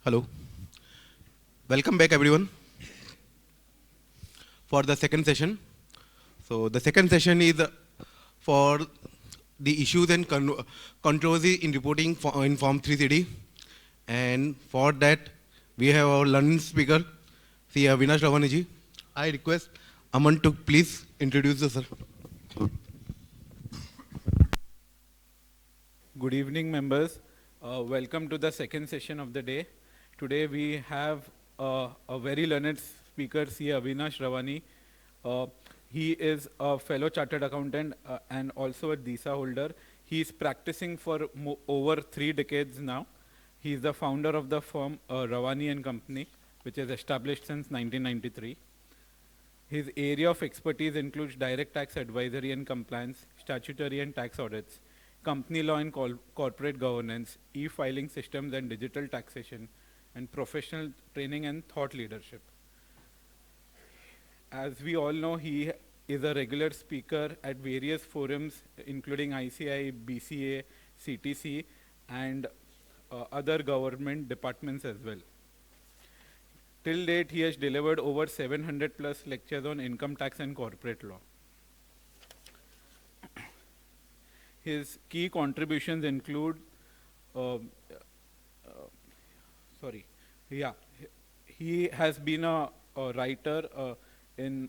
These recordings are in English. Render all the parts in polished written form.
Hello. Welcome back, everyone, for the second session. So the second session is for the issues and controversy in reporting in Form 3CD. And for that, we have our learning speaker, Sri Avinash Rawani ji. I request Aman to please introduce the sir. Good evening, members. Welcome to the second session of the day. Today we have a very learned speaker, Sri Avinash Rawani. He is a fellow chartered accountant and also a DISA holder. He is practicing for over 3 decades now. He is the founder of the firm Rawani and Company, which is established since 1993. His area of expertise includes direct tax advisory and compliance, statutory and tax audits, company law and corporate governance, e-filing systems and digital taxation, and professional training and thought leadership. As we all know, he is a regular speaker at various forums, including ICAI, BCA, CTC, and other government departments as well. Till date, he has delivered over 700 plus lectures on income tax and corporate law. His key contributions include, he has been a writer and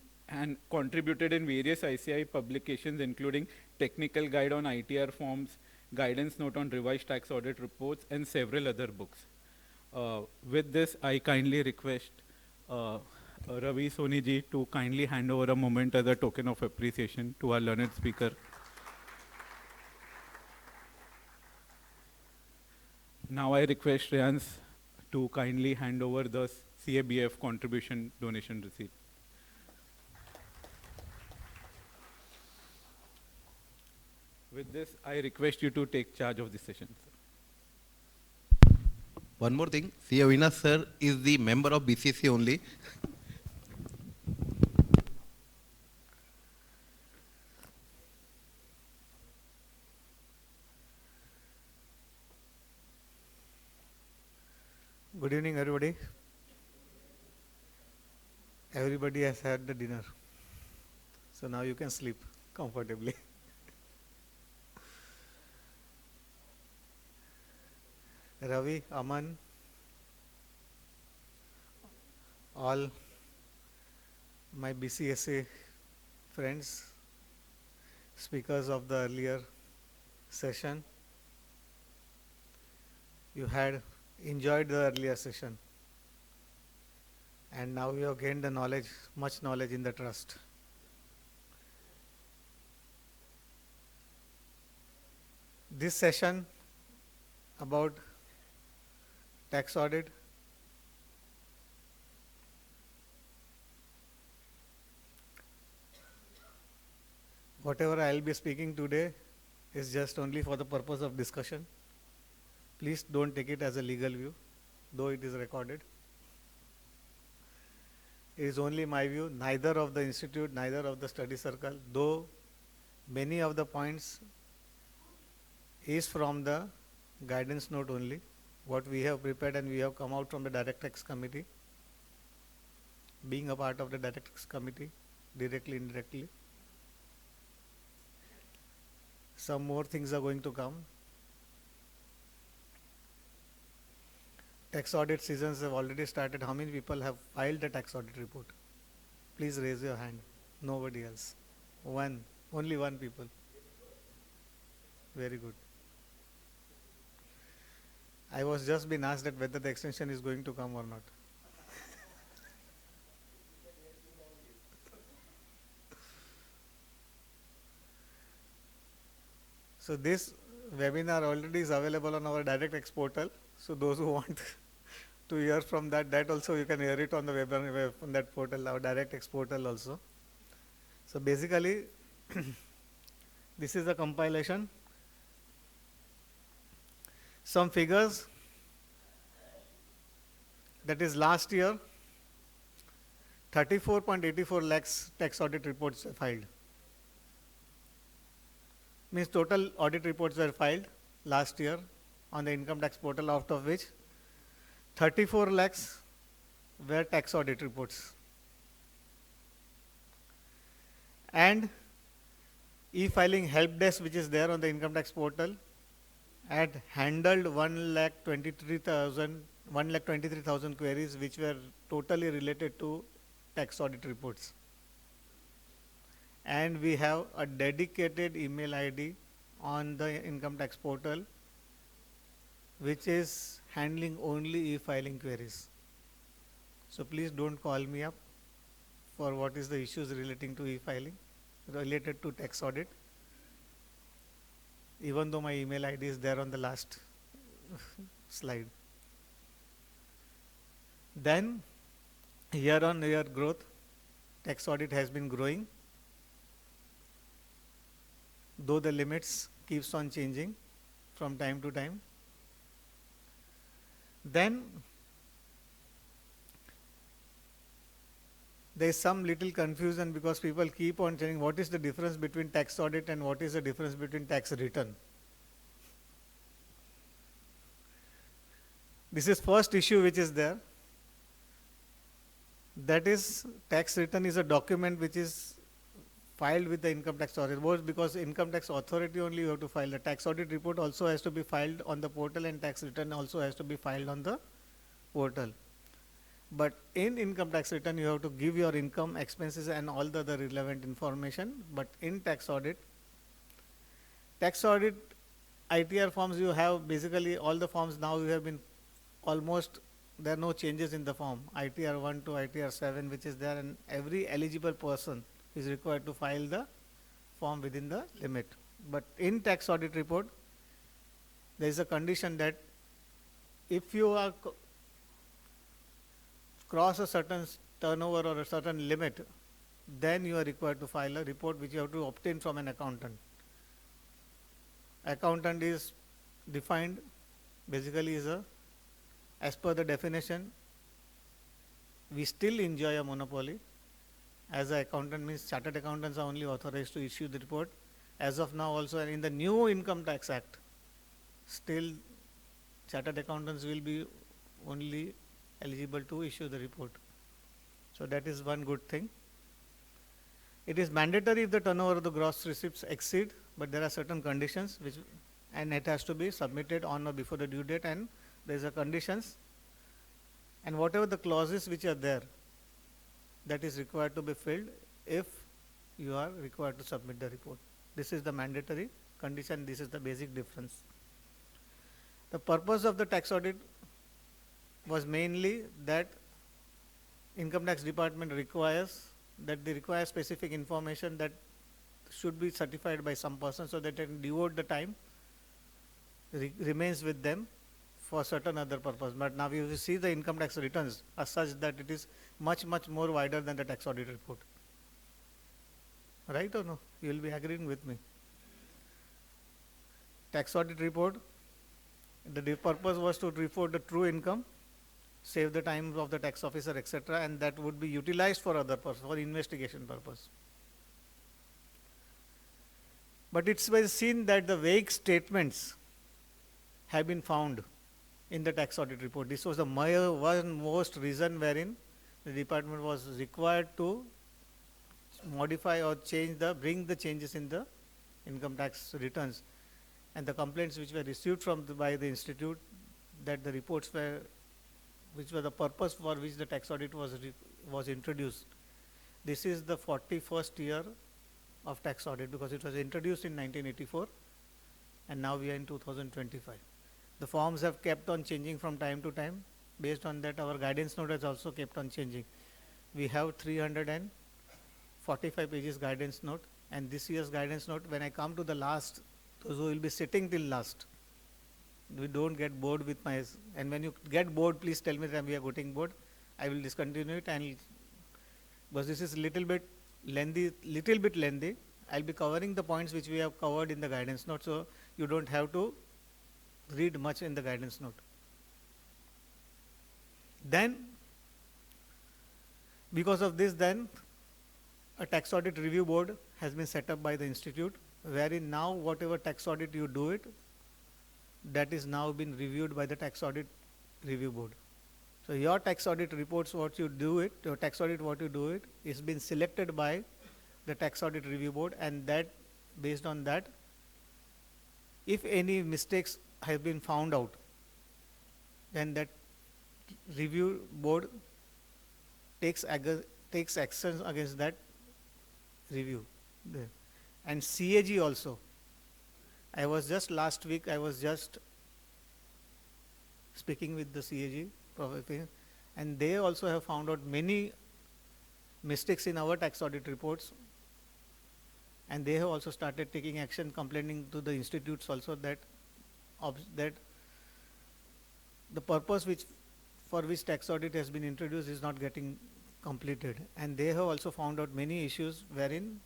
contributed in various ICAI publications, including Technical Guide on ITR Forms, Guidance Note on Revised Tax Audit Reports, and several other books. With this, I kindly request Ravi Soni ji to kindly hand over a moment as a token of appreciation to our learned speaker. Now I request Shreyans to kindly hand over the CABF contribution donation receipt. With this, I request you to take charge of the session, sir. One more thing, Sri Avinash sir is the member of BCC only. Good evening, everybody. Everybody has had the dinner, so now you can sleep comfortably. Ravi, Aman, all my BCSA friends, speakers of the earlier session, you had enjoyed the earlier session, and now you have gained the knowledge, much knowledge in the trust. This session about tax audit, whatever I will be speaking today is just only for the purpose of discussion. Please don't take it as a legal view, though it is recorded. It is only my view, neither of the institute, neither of the study circle, though many of the points is from the guidance note only, what we have prepared and we have come out from the direct tax committee, being a part of the direct tax committee, directly, indirectly. Some more things are going to come. Tax audit seasons have already started. How many people have filed the tax audit report? Please raise your hand. Nobody else. One. Only one people. Very good. I was just being asked that whether the extension is going to come or not. So this webinar already is available on our DirectX portal. So those who want to hear from that also you can hear it on the webinar on that portal, our DirectX portal also. So basically, this is a compilation. Some figures, that is last year, 34.84 lakhs tax audit reports filed. Means total audit reports were filed last year on the income tax portal, out of which 34 lakhs were tax audit reports. And e-filing help desk, which is there on the income tax portal, had handled 1,23,000 queries, which were totally related to tax audit reports. And we have a dedicated email ID on the income tax portal, which is handling only e-filing queries. So please don't call me up for what is the issues relating to e-filing, related to tax audit, even though my email ID is there on the last slide. Then year on year growth, tax audit has been growing, though the limits keeps on changing from time to time. Then there is some little confusion because people keep on saying what is the difference between tax audit and what is the difference between tax return. This is first issue which is there. That is, tax return is a document which is filed with the income tax authority. Both because income tax authority only you have to file. The tax audit report also has to be filed on the portal, and tax return also has to be filed on the portal. But in income tax return, you have to give your income, expenses, and all the other relevant information. But in tax audit ITR forms, you have basically all the forms now you have been almost, there are no changes in the form. ITR 1 to ITR 7, which is there, and every eligible person is required to file the form within the limit. But in tax audit report, there is a condition that if you are cross a certain turnover or a certain limit, then you are required to file a report which you have to obtain from an accountant. Accountant is defined basically is a, as per the definition, we still enjoy a monopoly. As an accountant means chartered accountants are only authorized to issue the report. As of now also, and in the new Income Tax Act, still chartered accountants will be only eligible to issue the report. So that is one good thing. It is mandatory if the turnover of the gross receipts exceed, but there are certain conditions which, and it has to be submitted on or before the due date, and there is a conditions, and whatever the clauses which are there, that is required to be filled if you are required to submit the report. This is the mandatory condition. This is the basic difference. The purpose of the tax audit was mainly that income tax department requires that they require specific information that should be certified by some person so that they can devote the time remains with them for certain other purpose. But now you see the income tax returns are such that it is much more wider than the tax audit report. Right or no? You will be agreeing with me. Tax audit report, the purpose was to report the true income, save the time of the tax officer, etc., and that would be utilized for other purpose, for investigation purpose. But it's been seen that the vague statements have been found in the tax audit report. This was the one most reason wherein the department was required to modify or change bring the changes in the income tax returns. And the complaints which were received by the institute, that the reports were, which were the purpose for which the tax audit was introduced. This is the 41st year of tax audit because it was introduced in 1984 and now we are in 2025. The forms have kept on changing from time to time. Based on that, our guidance note has also kept on changing. We have 345 pages guidance note, and this year's guidance note, when I come to the last, those who will be sitting till last, we don't get bored with my, and when you get bored, please tell me that we are getting bored. I will discontinue it, and because this is little bit lengthy. I'll be covering the points which we have covered in the guidance note, so you don't have to read much in the guidance note. Then, because of this, then a tax audit review board has been set up by the institute, wherein now whatever tax audit you do it, that is now been reviewed by the tax audit review board. So your tax audit reports, what you do it, your tax audit, what you do it, is been selected by the tax audit review board, and that based on that, if any mistakes have been found out, then that review board takes actions against that review. And CAG also. I was just last week, I was just speaking with the CAG, and they also have found out many mistakes in our tax audit reports, and they have also started taking action, complaining to the institutes also that that the purpose for which tax audit has been introduced is not getting completed, and they have also found out many issues wherein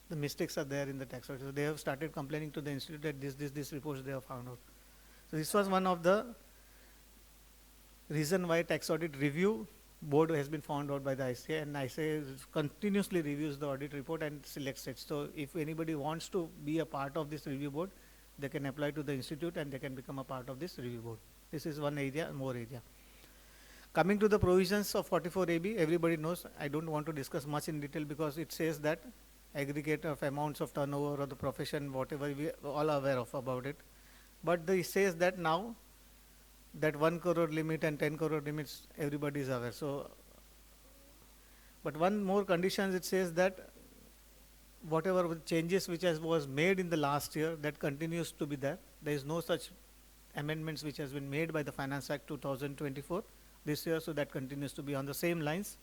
the mistakes are there in the tax audit. So they have started complaining to the institute that this reports they have found out. So this was one of the reason why tax audit review board has been found out by the ICAI, and ICAI continuously reviews the audit report and selects it. So if anybody wants to be a part of this review board, they can apply to the institute and they can become a part of this review board. This is one area, more area. Coming to the provisions of 44AB, everybody knows, I don't want to discuss much in detail because it says that aggregate of amounts of turnover or the profession, whatever we all are aware of about it. But it says that now that 1 crore limit and 10 crore limits, everybody is aware. So, but one more condition, it says that whatever changes which was made in the last year, that continues to be there. There is no such amendments which has been made by the Finance Act 2024 this year, so that continues to be on the same lines.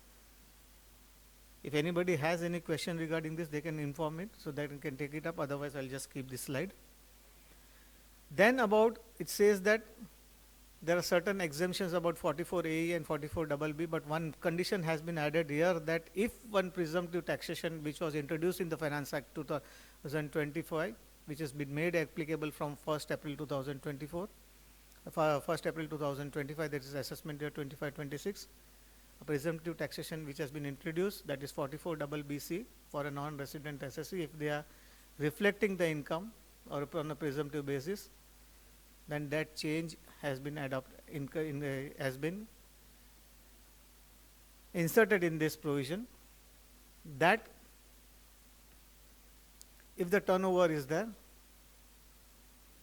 If anybody has any question regarding this, they can inform it so that we can take it up. Otherwise, I'll just keep this slide. Then it says that there are certain exemptions about 44AE and 44BB, but one condition has been added here that if one presumptive taxation which was introduced in the Finance Act 2025, which has been made applicable from 1st April 2024, 1st April 2025, that is assessment year 25-26, a presumptive taxation which has been introduced, that is 44BC for a non-resident assessee, if they are reflecting the income or on a presumptive basis, then that change has been has been inserted in this provision, that if the turnover is there,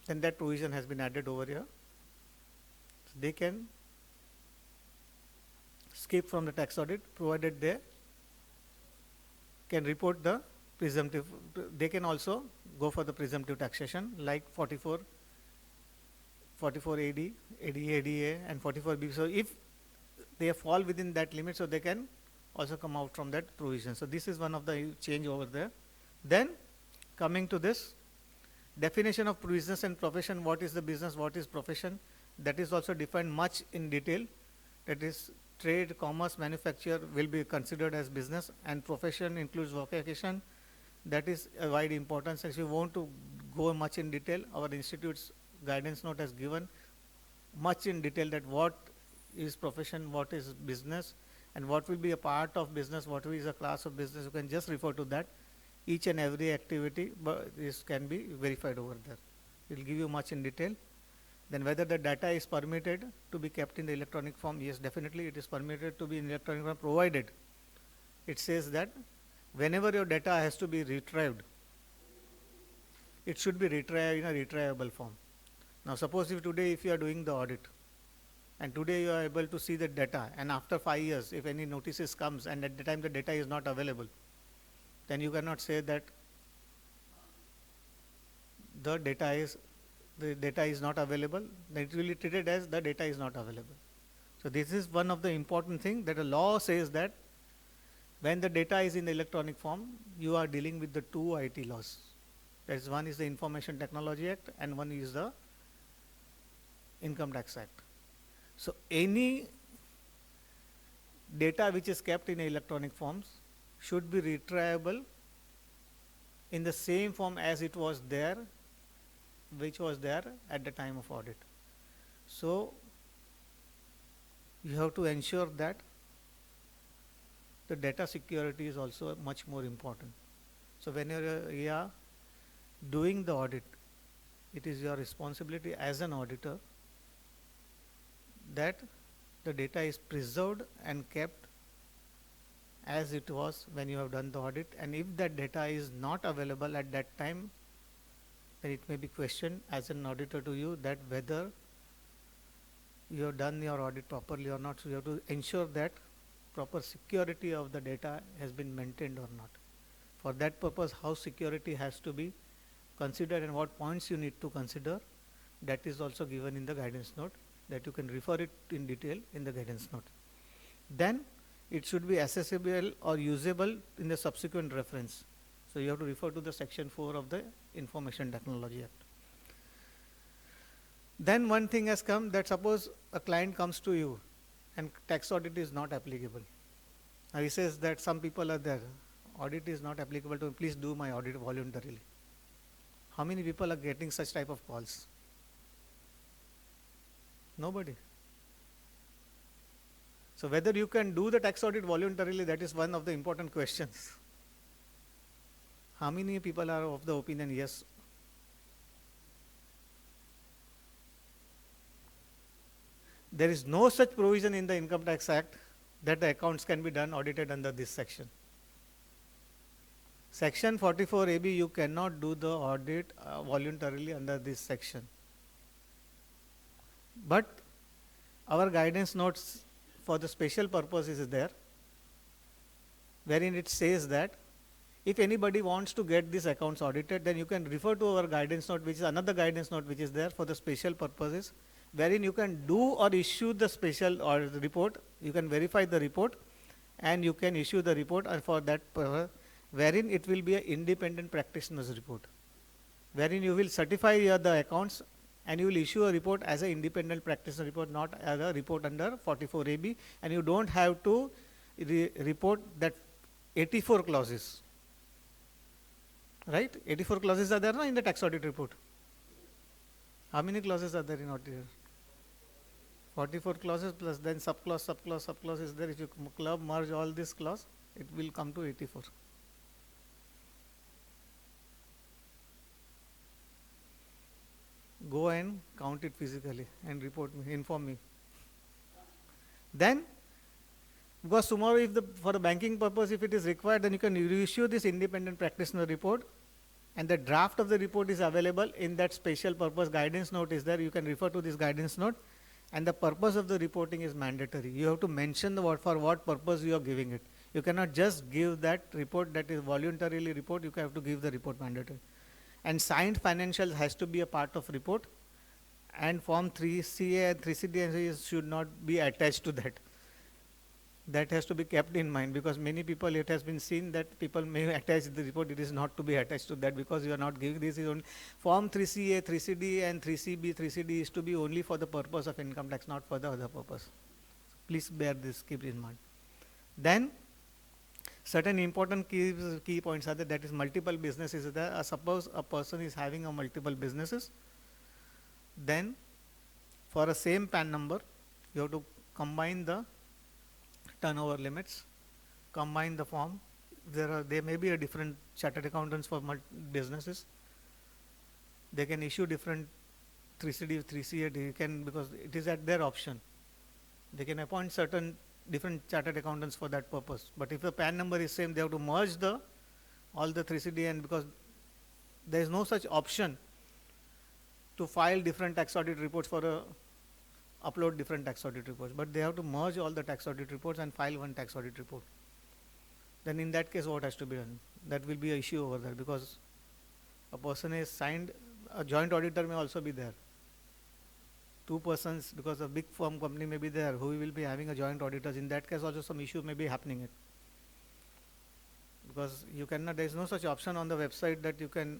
then that provision has been added over here. So they can skip from the tax audit provided they can report the presumptive. They can also go for the presumptive taxation like 44AD, ADA and 44B. So if they fall within that limit, so they can also come out from that provision. So this is one of the change over there. Then coming to this definition of business and profession, what is the business, what is profession, that is also defined much in detail. That is trade, commerce, manufacture will be considered as business, and profession includes vocation. That is a wide importance. If you want to go much in detail, our institute's guidance note has given much in detail that what is profession, what is business, and what will be a part of business, what is a class of business. You can just refer to that. Each and every activity this can be verified over there. It will give you much in detail. Then whether the data is permitted to be kept in the electronic form, yes, definitely it is permitted to be in electronic form, provided it says that whenever your data has to be retrieved, it should be retrieved in a retrievable form. Now suppose if you are doing the audit, and today you are able to see the data, and after 5 years if any notices comes and at the time the data is not available, then you cannot say that the data is not available. Then it will be treated as the data is not available. So this is one of the important things, that the law says that when the data is in the electronic form, you are dealing with the two IT laws. That is, one is the Information Technology Act and one is the Income Tax Act. So any data which is kept in electronic forms should be retrievable in the same form as it was there, which was there at the time of audit. So you have to ensure that the data security is also much more important. So when you are doing the audit, it is your responsibility as an auditor that the data is preserved and kept as it was when you have done the audit, and if that data is not available at that time, then it may be questioned as an auditor to you that whether you have done your audit properly or not. So you have to ensure that proper security of the data has been maintained or not. For that purpose, how security has to be considered and what points you need to consider, that is also given in the guidance note, that you can refer it in detail in the guidance note. Then it should be accessible or usable in the subsequent reference. So you have to refer to the section 4 of the Information Technology Act. Then one thing has come, that suppose a client comes to you and tax audit is not applicable. Now he says that some people are there, audit is not applicable to me, please do my audit voluntarily. How many people are getting such type of calls? Nobody. So whether you can do the tax audit voluntarily, that is one of the important questions. How many people are of the opinion yes? There is no such provision in the Income Tax Act that the accounts can be done audited under this section. Section 44AB, you cannot do the audit voluntarily under this section. But our guidance notes for the special purpose is there, wherein it says that if anybody wants to get these accounts audited, then you can refer to our guidance note, which is another guidance note which is there for the special purposes, wherein you can do or issue the special or the report, you can verify the report and you can issue the report, and for that purpose, wherein it will be an independent practitioner's report, wherein you will certify the accounts and you will issue a report as an independent practitioner report, not as a report under 44AB, and you don't have to report that 84 clauses. Right? 84 clauses are there no, in the tax audit report. How many clauses are there in audit? 44 clauses plus then subclause is there. If you merge all this clause, it will come to 84. Go and count it physically and report me, inform me. Then, because tomorrow if for the banking purpose, if it is required, then you can reissue this independent practitioner report, and the draft of the report is available in that special purpose guidance note is there. You can refer to this guidance note, and the purpose of the reporting is mandatory. You have to mention for what purpose you are giving it. You cannot just give that report that is voluntarily report, you have to give the report mandatory. And signed financials has to be a part of report, and form 3CA and 3CD should not be attached to that. That has to be kept in mind, because many people, it has been seen that people may attach the report, it is not to be attached to that, because you are not giving this is only form 3CA, 3CD and 3CB, 3CD is to be only for the purpose of income tax, not for the other purpose. Please bear this, keep in mind. Then certain important key points are that is multiple businesses there. Suppose a person is having a multiple businesses, then for a same PAN number, you have to combine the turnover limits, combine the form. There may be a different chartered accountants for businesses. They can issue different 3CD, 3CA, they can, because it is at their option. They can appoint certain different chartered accountants for that purpose. But if the PAN number is same, they have to merge all the 3CD, and because there is no such option to file different tax audit reports upload different tax audit reports, but they have to merge all the tax audit reports and file one tax audit report. Then in that case, what has to be done? That will be an issue over there, because a person is signed, a joint auditor may also be there. Two persons, because a big firm company may be there who will be having a joint auditors. In that case also some issue may be happening. Because you cannot, there is no such option on the website that you can,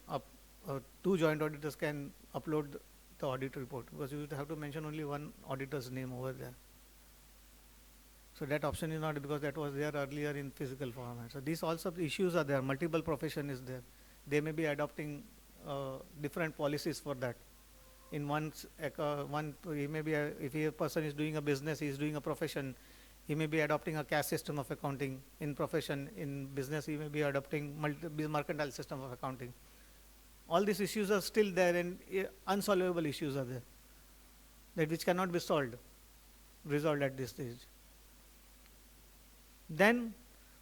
two joint auditors can upload the audit report, because you have to mention only one auditor's name over there. So that option is not, because that was there earlier in physical format. So these also issues are there, multiple profession is there. They may be adopting different policies for that. In he may be if a person is doing a business, he is doing a profession, he may be adopting a cash system of accounting. In profession, in business, he may be adopting mercantile system of accounting. All these issues are still there, and unsolvable issues are there, that which cannot be solved. resolved at this stage. Then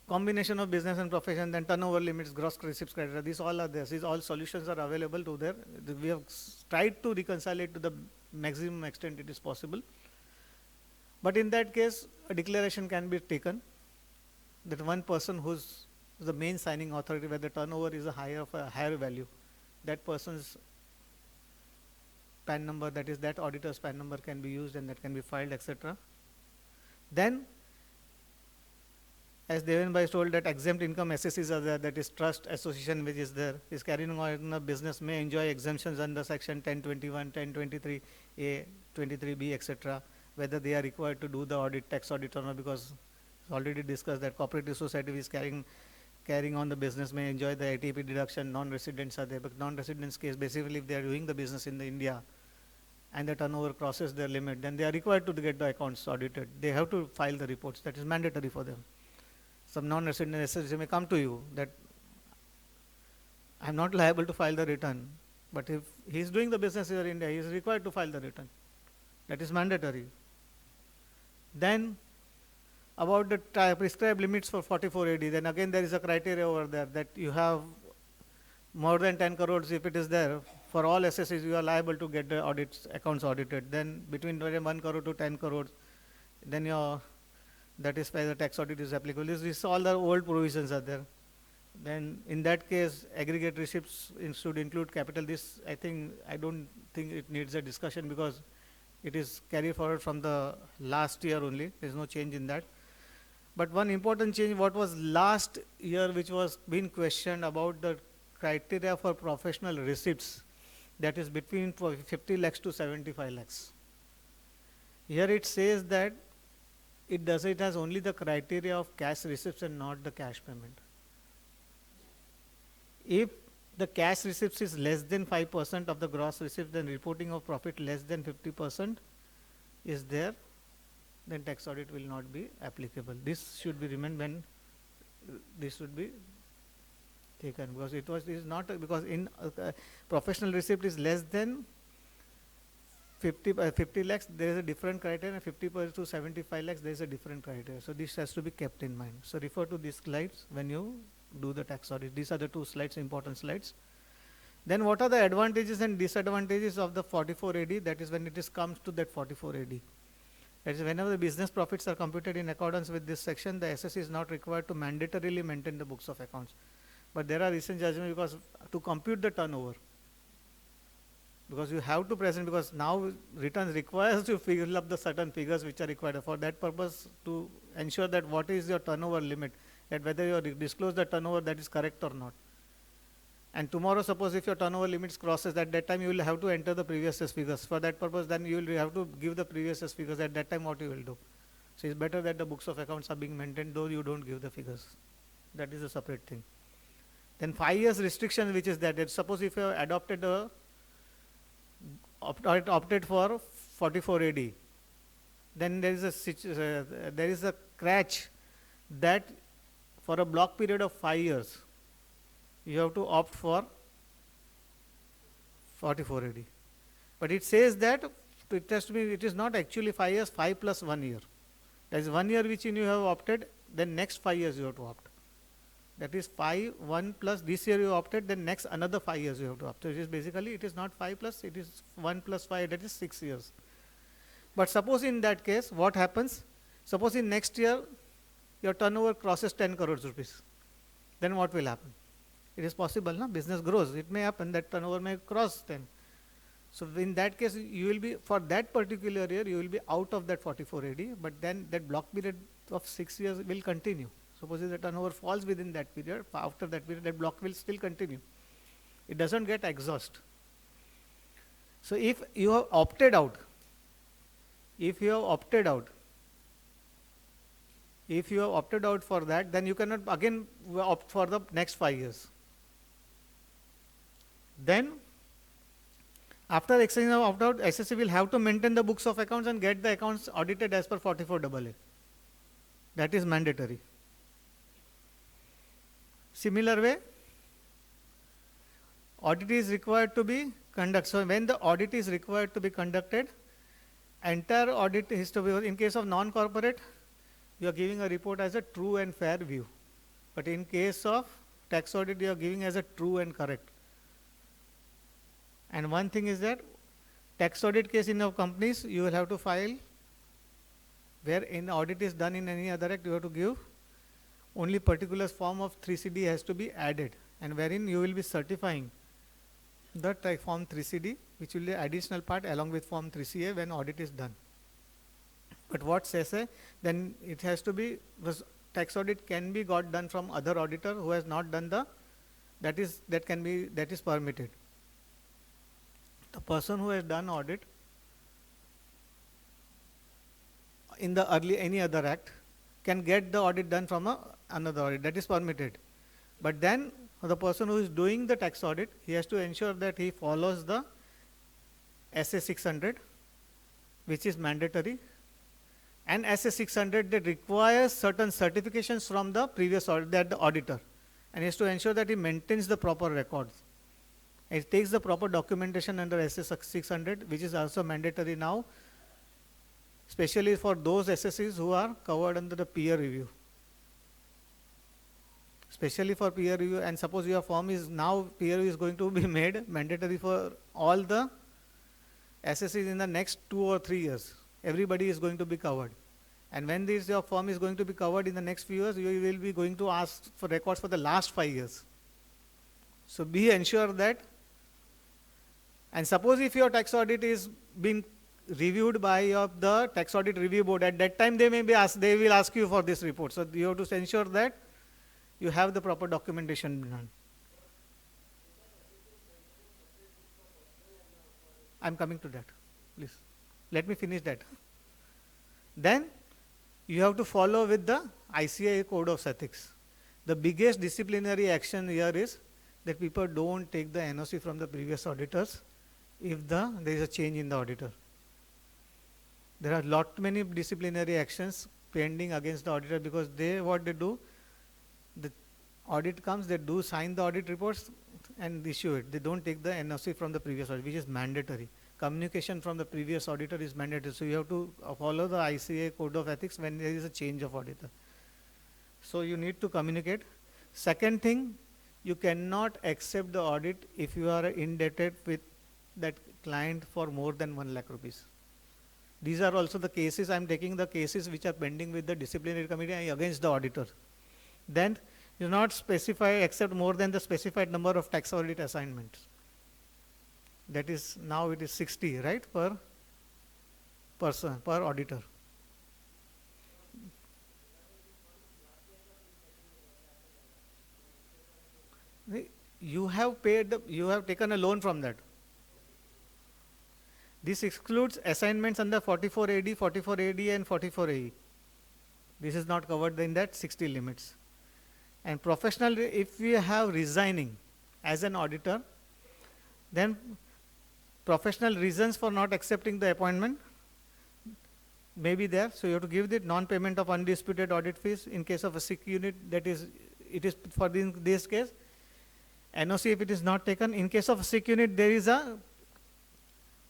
combination of business and profession, then turnover limits, gross receipts criteria, these all are there. These all solutions are available to there. We have tried to reconcile it to the maximum extent it is possible. But in that case, a declaration can be taken that one person who's the main signing authority where the turnover is a higher value, that person's PAN number, that is that auditor's PAN number can be used and that can be filed, etc. Then, as Devenbhai told, that exempt income assessees are there, that is trust association which is there, is carrying on a business may enjoy exemptions under section 1021, 1023A, 23B, etc. Whether they are required to do the audit, tax audit or not, because it's already discussed that cooperative society is carrying on the business may enjoy the ATP deduction, non-residents are there, but non-residents case, basically if they are doing the business in the India and the turnover crosses their limit, then they are required to get the accounts audited. They have to file the reports, that is mandatory for them. Some non-resident assets may come to you that I am not liable to file the return, but if he is doing the business in India, he is required to file the return. That is mandatory. Then about the prescribed limits for 44AD, then again there is a criteria over there that you have more than 10 crores if it is there. For all assets, you are liable to get the accounts audited. Then between 1 crore to 10 crores, then that is why the tax audit is applicable. This all the old provisions are there. Then in that case, aggregate receipts should include capital. This I don't think it needs a discussion because it is carried forward from the last year only. There is no change in that. But one important change, what was last year, which was being questioned about the criteria for professional receipts, that is between 50 lakhs to 75 lakhs. Here it says that it has only the criteria of cash receipts and not the cash payment. If the cash receipts is less than 5% of the gross receipts, then reporting of profit less than 50% is there, then tax audit will not be applicable. This should be remembered when this should be taken, because it is not, because in professional receipt is less than 50 lakhs, there is a different criteria, and 50 to 75 lakhs, there is a different criteria. So this has to be kept in mind. So refer to these slides when you do the tax audit. These are the two slides, important slides. Then what are the advantages and disadvantages of the 44AD? That is when it comes to that 44AD. That is, whenever the business profits are computed in accordance with this section, the assessee is not required to mandatorily maintain the books of accounts. But there are recent judgments because to compute the turnover, because you have to present, because now returns requires to fill up the certain figures which are required. For that purpose, to ensure that what is your turnover limit, that whether you disclose the turnover that is correct or not. And tomorrow, suppose if your turnover limits crosses, at that time you will have to enter the previous year's figures. For that purpose, then you will have to give the previous year's figures. At that time, what you will do? So it's better that the books of accounts are being maintained, though you don't give the figures. That is a separate thing. Then 5 years restriction, which is that suppose if you have opted for 44AD, then there is a catch that for a block period of 5 years, you have to opt for 44AD. But it says that it has to be, it is not actually 5 years, 5 plus 1 year. That is 1 year which you have opted, then next 5 years you have to opt. That is 5, 1 plus, this year you opted, then next another 5 years you have to opt. So it is basically, it is not 5 plus, it is 1 plus 5, that is 6 years. But suppose in that case, what happens? Suppose in next year, your turnover crosses 10 crores rupees. Then what will happen? It is possible, no? Business grows. It may happen that turnover may cross 10. So in that case, you will be, for that particular year, you will be out of that 44AD, but then that block period of 6 years will continue. Suppose the turnover falls within that period, after that period, that block will still continue. It doesn't get exhaust. So if you have opted out, for that, then you cannot again opt for the next 5 years. Then, after exercising of opt-out, assessee will have to maintain the books of accounts and get the accounts audited as per 44AA. That is mandatory. Similar way, audit is required to be conducted. So when the audit is required to be conducted, entire audit is to be, in case of non-corporate, you are giving a report as a true and fair view. But in case of tax audit, you are giving as a true and correct. And one thing is that tax audit case in our companies, you will have to file, where in audit is done in any other act, you have to give only particular form of 3CD has to be added, and wherein you will be certifying the form 3CD, which will be additional part along with form 3CA when audit is done. But what says then it has to be, tax audit can be got done from other auditor who has not done the, that is permitted. The person who has done audit in the any other act can get the audit done from another audit, that is permitted. But then the person who is doing the tax audit, he has to ensure that he follows the SA 600, which is mandatory, and SA 600 that requires certain certifications from the previous audit, the auditor, and he has to ensure that he maintains the proper records. It takes the proper documentation under SA 600, which is also mandatory now, especially for those SSCs who are covered under the peer review. Especially for peer review, and suppose your firm is now, peer review is going to be made mandatory for all the SSCs in the next 2 or 3 years. Everybody is going to be covered. And when this your firm is going to be covered in the next few years, you will be going to ask for records for the last 5 years. So be ensured that, and suppose if your tax audit is being reviewed by the tax audit review board, at that time they will ask you for this report. So you have to ensure that you have the proper documentation done. I'm coming to that, please. Let me finish that. Then you have to follow with the ICAI code of ethics. The biggest disciplinary action here is that people don't take the NOC from the previous auditors if there is a change in the auditor. There are many disciplinary actions pending against the auditor, because what they do, the audit comes, they do sign the audit reports and issue it. They don't take the NOC from the previous audit, which is mandatory. Communication from the previous auditor is mandatory. So you have to follow the ICAI code of ethics when there is a change of auditor. So you need to communicate. Second thing, you cannot accept the audit if you are indebted with that client for more than 1 lakh rupees. These are also the cases, I am taking the cases which are pending with the disciplinary committee against the auditor. Then you not specify except more than the specified number of tax audit assignments. That is, now it is 60, right, per person, per auditor. You have paid, you have taken a loan from that. This excludes assignments under 44 AD, 44 AD and 44 AE. This is not covered in that 60 limits. And professional, if we have resigning as an auditor, then professional reasons for not accepting the appointment may be there. So you have to give the non-payment of undisputed audit fees in case of a sick unit. That is, it is for this case. NOC if it is not taken. In case of a sick unit, there is a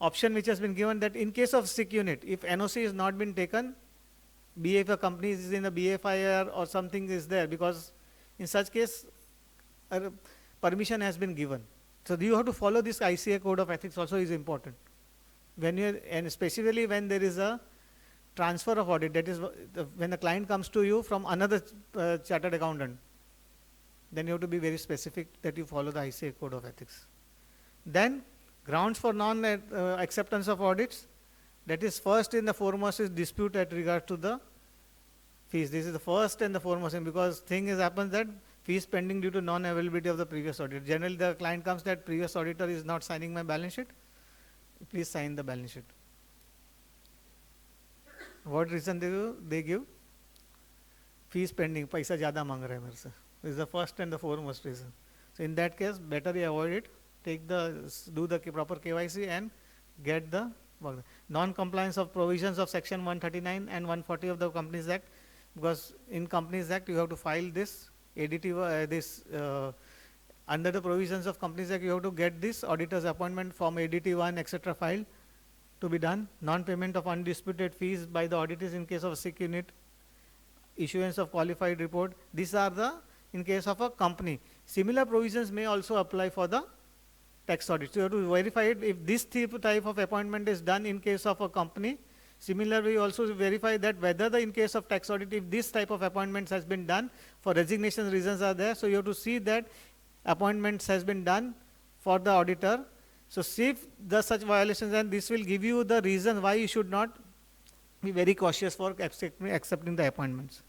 option which has been given that in case of sick unit, if NOC is not been taken, if a company is in a BFIR or something is there, because in such case, permission has been given. So you have to follow this ICAI code of ethics also is important. When you, and especially when there is a transfer of audit, that is when the client comes to you from another chartered accountant, then you have to be very specific that you follow the ICAI code of ethics. Then grounds for non-acceptance of audits, that is first and the foremost is dispute at regard to the fees. This is the first and the foremost thing, because thing is happens that fees pending due to non-availability of the previous audit. Generally the client comes that previous auditor is not signing my balance sheet, please sign the balance sheet. What reason they give? Fees pending, paisa zyada mang rahe hai mere se. This is the first and the foremost reason. So in that case, better you avoid it. Do the proper KYC and get the work. Non-compliance of provisions of section 139 and 140 of the Companies Act, because in Companies Act you have to file this ADT, under the provisions of Companies Act you have to get this auditor's appointment form ADT1 etc. filed to be done, non-payment of undisputed fees by the auditors in case of a sick unit, issuance of qualified report. These are the in case of a company. Similar provisions may also apply for the tax audit. So you have to verify it if this type of appointment is done in case of a company. Similarly, also verify that whether in case of tax audit, if this type of appointments has been done for resignation reasons are there. So you have to see that appointments has been done for the auditor. So see if the such violations, and this will give you the reason why you should not be very cautious for accepting the appointments.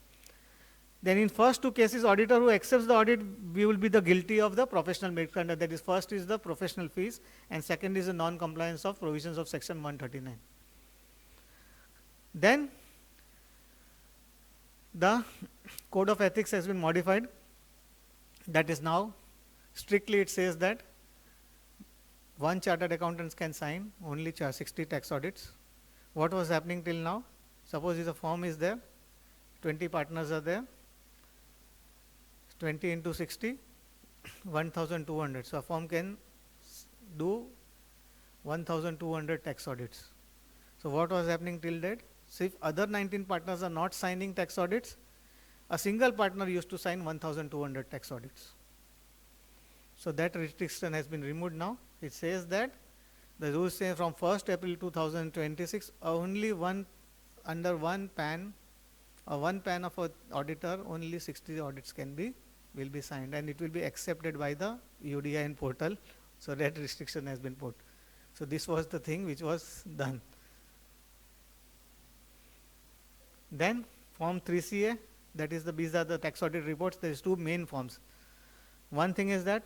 Then in first two cases, auditor who accepts the audit, we will be the guilty of the professional misconduct. That is, first is the professional fees, and second is the non-compliance of provisions of section 139. Then the code of ethics has been modified. That is now strictly it says that one chartered accountant can sign only 60 tax audits. What was happening till now? Suppose if the firm is there, 20 partners are there, 20 into 60, 1,200. So a firm can do 1,200 tax audits. So what was happening till date? So if other 19 partners are not signing tax audits, a single partner used to sign 1,200 tax audits. So that restriction has been removed now. It says that the rules say from 1st April 2026, only under one pan of an auditor, only 60 audits will be signed, and it will be accepted by the UDIN portal. So that restriction has been put. So this was the thing which was done. Then form 3CA, that is these are the tax audit reports. There is two main forms. One thing is that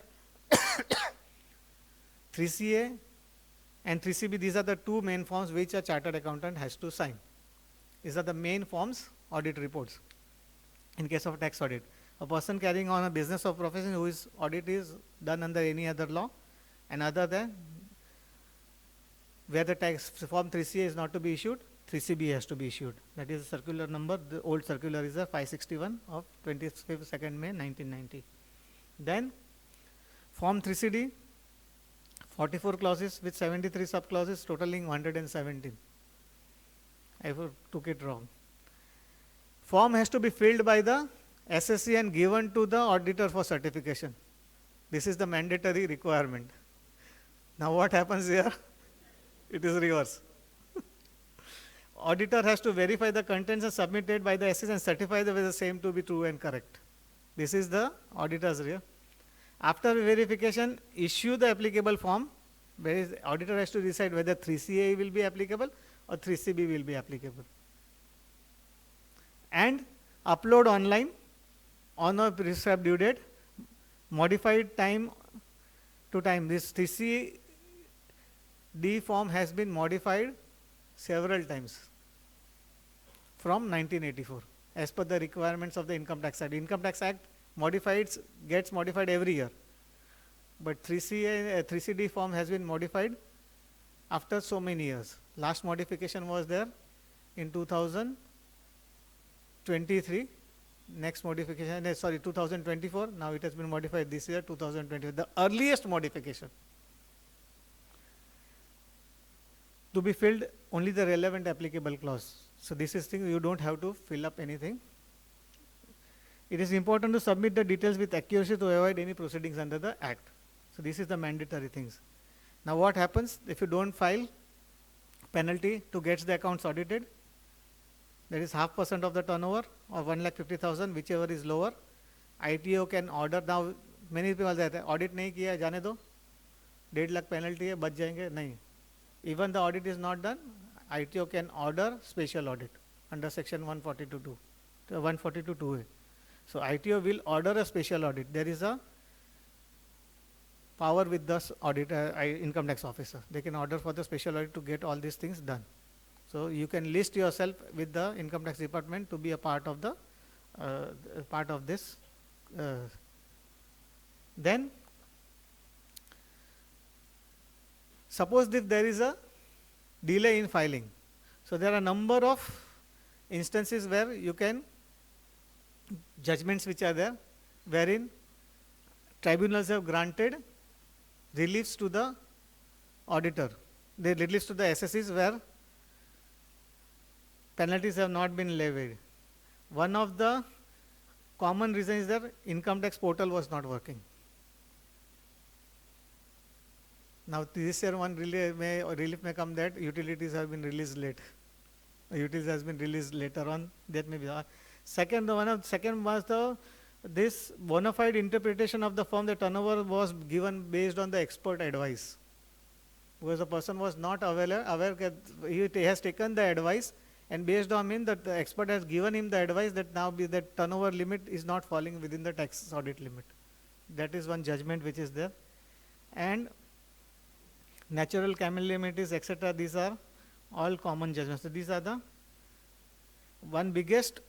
3CA and 3CB, these are the two main forms which a chartered accountant has to sign. These are the main forms, audit reports. In case of tax audit, a person carrying on a business or profession whose audit is done under any other law, and other than where the tax form 3CA is not to be issued, 3CB has to be issued. That is the circular number. The old circular is a 561 of 22nd May 1990. Then form 3CD, 44 clauses with 73 subclauses totaling 117. I took it wrong. Form has to be filled by the SSC and given to the auditor for certification. This is the mandatory requirement. Now what happens here? It is reverse. Auditor has to verify the contents and submitted by the SSC and certify whether the same to be true and correct. This is the auditor's role. After verification, issue the applicable form. Where the auditor has to decide whether 3CA will be applicable or 3CB will be applicable. And upload online on a prescribed due date, modified time to time. This 3CD form has been modified several times from 1984 as per the requirements of the Income Tax Act. Income Tax Act gets modified every year. But 3CD form has been modified after so many years. Last modification was there in 2023. Next modification, 2024. Now it has been modified this year, 2020. The earliest modification. To be filled only the relevant applicable clause. So this is thing you don't have to fill up anything. It is important to submit the details with accuracy to avoid any proceedings under the Act. So this is the mandatory things. Now what happens if you don't file? Penalty to get the accounts audited. That is 0.5% of the turnover or 1,50,000, whichever is lower. ITO can order. Now many people say audit नहीं किया जाने दो, 1.5 lakh penalty है, बच जाएंगे नहीं. Even the audit is not done, ITO can order special audit under section 142(2). So ITO will order a special audit. There is a power with the income tax officer. They can order for the special audit to get all these things done. So you can list yourself with the income tax department to be a part of the this. Then suppose if there is a delay in filing. So there are a number of instances where you can judgments which are there, wherein tribunals have granted reliefs to the auditor they release to the SSEs where penalties have not been levied. One of the common reasons is that income tax portal was not working. Now this year one relief may come that utilities have been released late. Utilities has been released later on. That may be. Second was this bona fide interpretation of the firm. The turnover was given based on the expert advice, because the person was not aware that he has taken the advice, and based on him that the expert has given him the advice that now that turnover limit is not falling within the tax audit limit. That is one judgment which is there. And natural calamities, etc. These are all common judgments. So these are the one biggest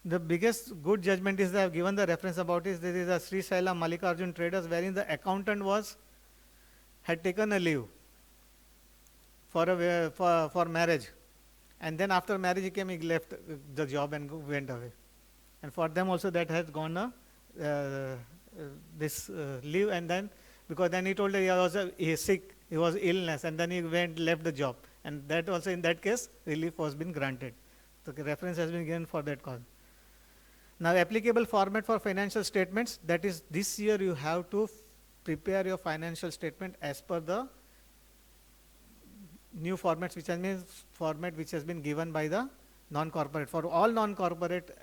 the biggest good judgment is they have given the reference about is there is a Sri Shaila Mallikarjun Traders, wherein the accountant had taken a leave for marriage, and then after marriage he left the job and went away, and for them also that has gone this leave, and then because then he told that he is sick, he was illness, and then he left the job, and that also in that case relief was been granted. So the reference has been given for that cause. Now applicable format for financial statements, that is this year you have to prepare your financial statement as per the new formats, which means format which has been given by the non-corporate. For all non-corporate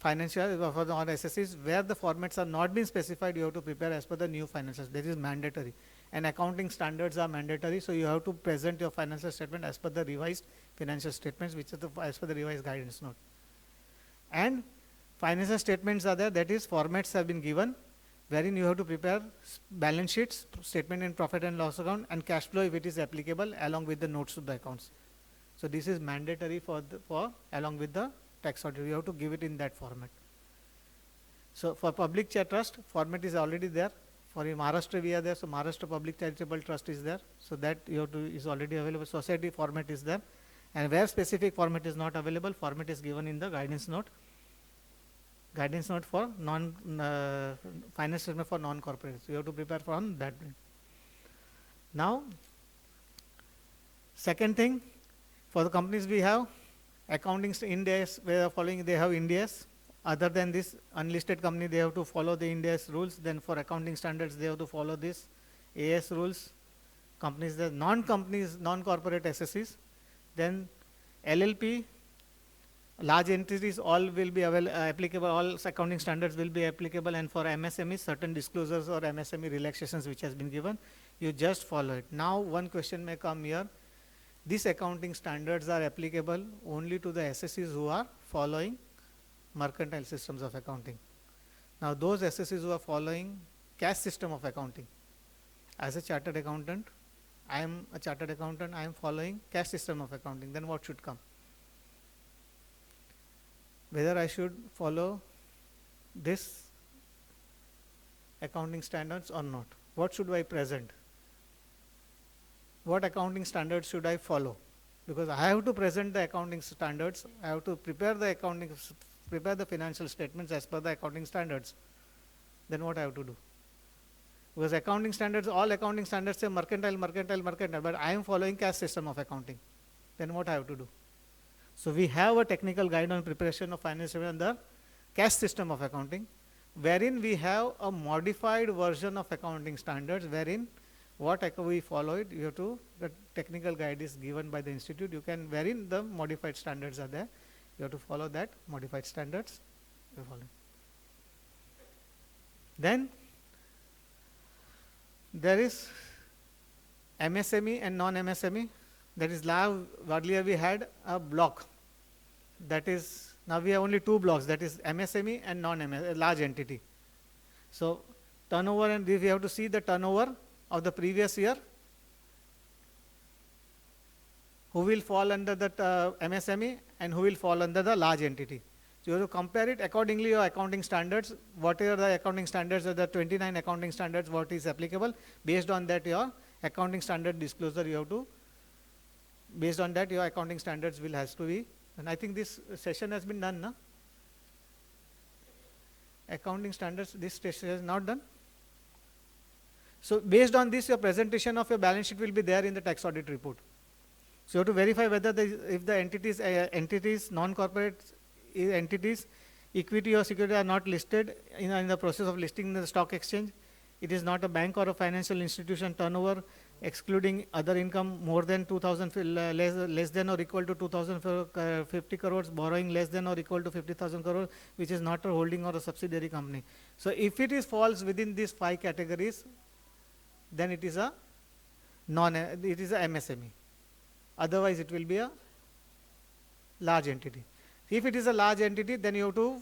financial, for the SSEs, where the formats are not been specified, you have to prepare as per the new financials. That is mandatory. And accounting standards are mandatory, so you have to present your financial statement as per the revised financial statements, which is as per the revised guidance note. And financial statements are there, that is formats have been given, wherein you have to prepare balance sheets, statement in profit and loss account, and cash flow if it is applicable, along with the notes to the accounts. So this is mandatory for along with the tax audit. You have to give it in that format. So for public trust, format is already there. For Maharashtra we are there, so Maharashtra Public Charitable Trust is there. So that you have to is already available. Society format is there, and where specific format is not available, format is given in the guidance note. Guidance note for finance statement for non-corporate. So you have to prepare from that. Now, second thing, for the companies we have accounting Ind AS, we are following, they have Ind AS. Other than this unlisted company, they have to follow the Ind AS rules. Then for accounting standards, they have to follow this AS rules. Companies, the non-companies, non-corporate SSEs. Then LLP, large entities, all will be applicable, all accounting standards will be applicable, and for MSMEs, certain disclosures or MSME relaxations which has been given, you just follow it. Now one question may come here, these accounting standards are applicable only to the SSEs who are following mercantile systems of accounting. Now those SSEs who are following cash system of accounting, as a chartered accountant, I am a chartered accountant, I am following cash system of accounting, then what should come? Whether I should follow this accounting standards or not. What should I present? What accounting standards should I follow? Because I have to present the accounting standards, I have to prepare the financial statements as per the accounting standards. Then what I have to do? Because accounting standards, all accounting standards say mercantile, but I am following cash system of accounting. Then what I have to do? So we have a technical guide on preparation of financial statement under cash system of accounting, wherein we have a modified version of accounting standards, wherein what we follow it, you have to, the technical guide is given by the institute, you can, wherein the modified standards are there, you have to follow that modified standards. Then there is MSME and non-MSME. That is, earlier we had a block. That is, now we have only two blocks, that is MSME and non-MSME, large entity. So turnover, and we have to see the turnover of the previous year. Who will fall under the MSME and who will fall under the large entity. So you have to compare it accordingly, your accounting standards, whatever the accounting standards are, the 29 accounting standards, what is applicable. Based on that, your accounting standard disclosure, you have to, based on that, your accounting standards has to be. And I think this session has been done, no? Accounting standards, this session is not done. So based on this, your presentation of your balance sheet will be there in the tax audit report. So you have to verify whether if the entities, non-corporate entities, equity or security are not listed in the process of listing in the stock exchange. It is not a bank or a financial institution turnover, excluding other income more than 2,000, less than or equal to 2,050 crores, borrowing less than or equal to 50,000 crores, which is not a holding or a subsidiary company. So if it is falls within these 5 categories, then it is a MSME. Otherwise, it will be a large entity. If it is a large entity, then you have to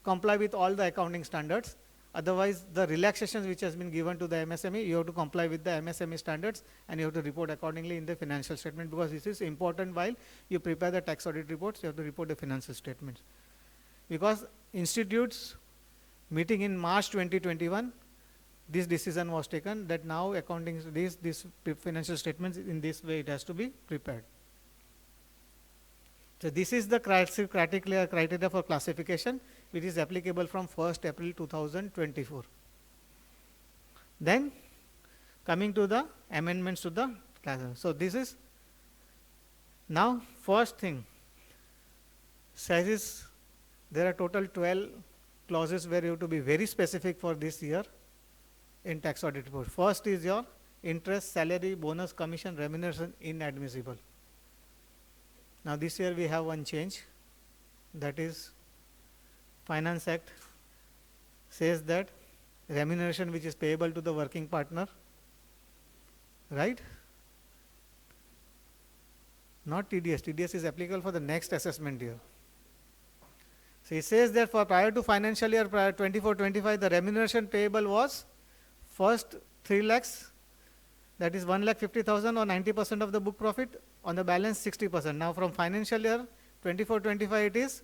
comply with all the accounting standards. Otherwise, the relaxations which has been given to the MSME, you have to comply with the MSME standards and you have to report accordingly in the financial statement, because this is important while you prepare the tax audit reports, you have to report the financial statements. Because institutes meeting in March 2021, this decision was taken that now accounting, these financial statements in this way it has to be prepared. So this is the criteria for classification, which is applicable from 1st April 2024. Then coming to the amendments to the class. So this is now first thing says is there are total 12 clauses where you have to be very specific for this year in tax audit report. First is your interest, salary, bonus, commission, remuneration inadmissible. Now this year we have one change, that is Finance Act says that remuneration which is payable to the working partner, right? Not TDS. TDS is applicable for the next assessment year. So it says that for prior to financial year 24-25, the remuneration payable was first 3 lakhs, that is 1,50,000 or 90% of the book profit, on the balance 60%. Now from financial year 24-25 it is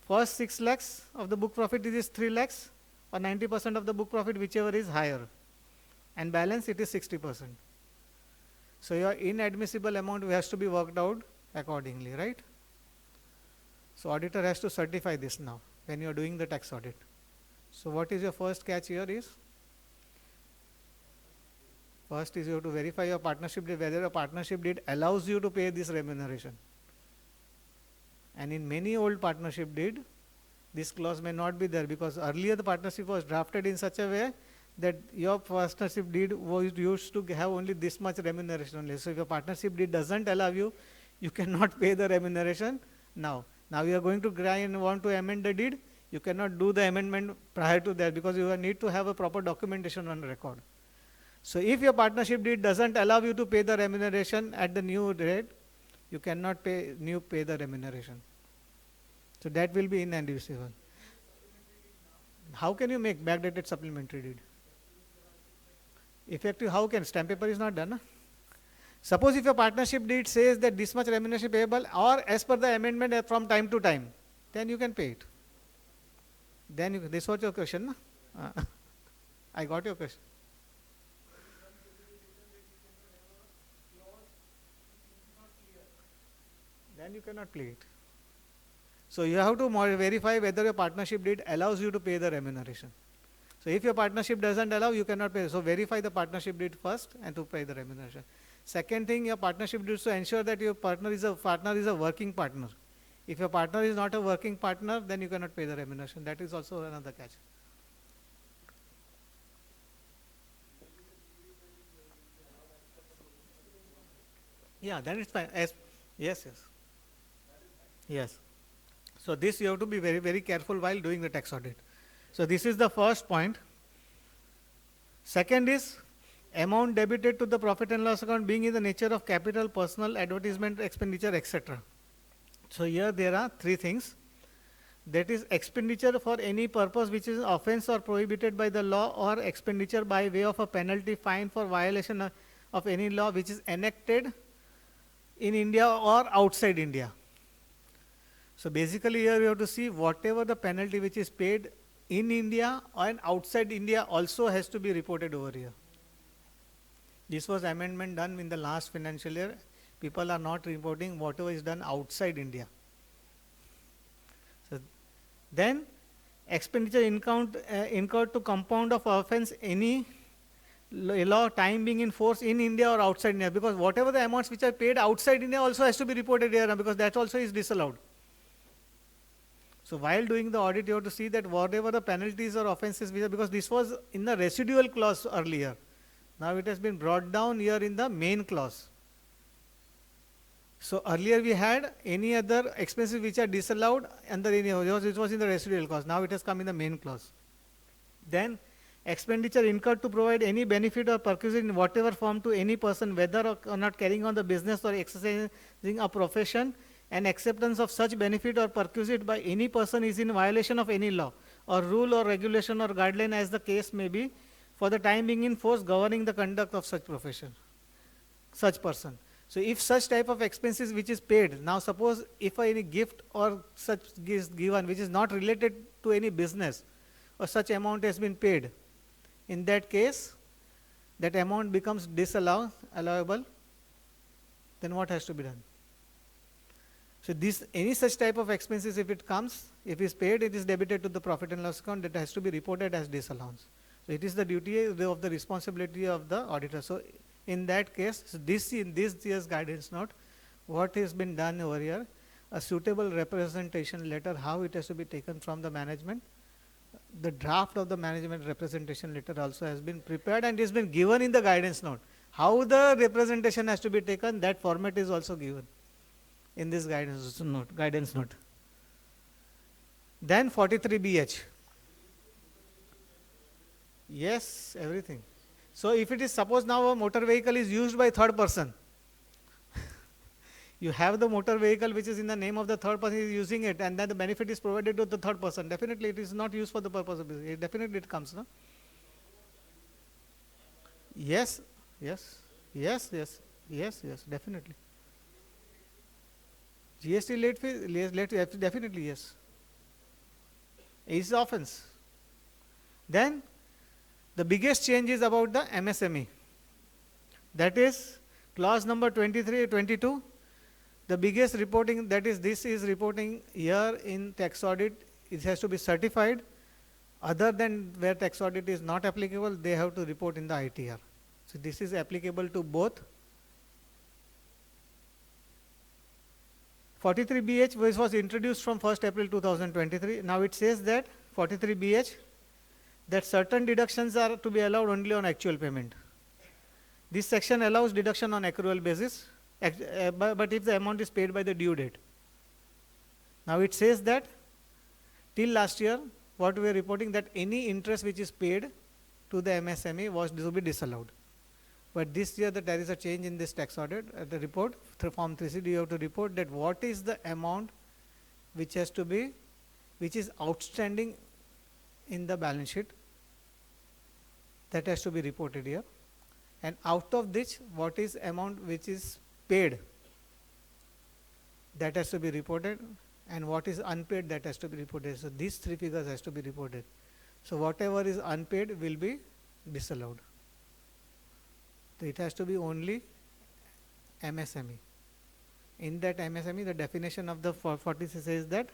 first 6 lakhs of the book profit, it is 3 lakhs or 90% of the book profit, whichever is higher, and balance it is 60%. So your inadmissible amount has to be worked out accordingly, right? So auditor has to certify this now when you are doing the tax audit. So what is your first catch here is, first is you have to verify your partnership deed, whether a partnership deed allows you to pay this remuneration. And in many old partnership deed, this clause may not be there, because earlier the partnership was drafted in such a way that your partnership deed was used to have only this much remuneration only. So if your partnership deed doesn't allow you, you cannot pay the remuneration now. Now you are going to want to amend the deed, you cannot do the amendment prior to that, because you need to have a proper documentation on record. So if your partnership deed doesn't allow you to pay the remuneration at the new rate, you cannot pay the remuneration. So that will be inadmissible. How can you make backdated supplementary deed? Effective, how can? Stamp paper is not done. Na? Suppose if your partnership deed says that this much remuneration payable, or as per the amendment from time to time, then you can pay it. Then this was your question. Na? I got your question. Then you cannot play it. So you have to verify whether your partnership deed allows you to pay the remuneration. So if your partnership doesn't allow, you cannot pay. So verify the partnership deed first and to pay the remuneration. Second thing, your partnership deed to ensure that your partner is a working partner. If your partner is not a working partner, then you cannot pay the remuneration. That is also another catch. Yeah, then it's fine. Yes. Yes. So this you have to be very, very careful while doing the tax audit. So this is the first point. Second is amount debited to the profit and loss account being in the nature of capital, personal, advertisement, expenditure, etc. So here there are 3 things. That is expenditure for any purpose which is offense or prohibited by the law, or expenditure by way of a penalty, fine for violation of any law which is enacted in India or outside India. So basically here we have to see whatever the penalty which is paid in India and outside India also has to be reported over here. This was amendment done in the last financial year. People are not reporting whatever is done outside India. So then expenditure incurred to compound of offense any law time being in force in India or outside India, because whatever the amounts which are paid outside India also has to be reported here, because that also is disallowed. So while doing the audit, you have to see that whatever the penalties or offenses, because this was in the residual clause earlier. Now it has been brought down here in the main clause. So earlier we had any other expenses which are disallowed under any, it was in the residual clause. Now it has come in the main clause. Then expenditure incurred to provide any benefit or perquisite in whatever form to any person, whether or not carrying on the business or exercising a profession, and acceptance of such benefit or perquisite by any person is in violation of any law or rule or regulation or guideline as the case may be, for the time being in force governing the conduct of such profession, such person. So if such type of expenses which is paid, now suppose if any gift or such is given which is not related to any business, or such amount has been paid, in that case that amount becomes allowable, then what has to be done? So this, any such type of expenses, if it comes, if is paid, it is debited to the profit and loss account, that has to be reported as disallowance. So it is the duty of the responsibility of the auditor. So in that case, so in this year's guidance note, what has been done over here, a suitable representation letter, how it has to be taken from the management. The draft of the management representation letter also has been prepared and has been given in the guidance note. How the representation has to be taken, that format is also given in this guidance note. Then 43BH. Yes, everything. So if it is, suppose now a motor vehicle is used by third person, you have the motor vehicle which is in the name of the third person is using it, and then the benefit is provided to the third person. Definitely it is not used for the purpose of business. Definitely it comes, no? Yes, definitely. GST late fee, definitely yes. Is offense. Then the biggest change is about the MSME. That is clause number 23, 22. The biggest reporting, that is, this is reporting here in tax audit. It has to be certified. Other than where tax audit is not applicable, they have to report in the ITR. So this is applicable to both. 43BH, which was introduced from 1st April 2023. Now it says that 43BH, that certain deductions are to be allowed only on actual payment. This section allows deduction on accrual basis, but if the amount is paid by the due date. Now it says that till last year, what we are reporting, that any interest which is paid to the MSME was to be disallowed. But this year that there is a change in this tax audit, the report, through Form 3CD, you have to report that what is the amount which has to be, which is outstanding in the balance sheet, that has to be reported here. And out of this, what is amount which is paid, that has to be reported, and what is unpaid, that has to be reported. So these three figures has to be reported. So whatever is unpaid will be disallowed. So it has to be only MSME. In that MSME, the definition of the 40 says that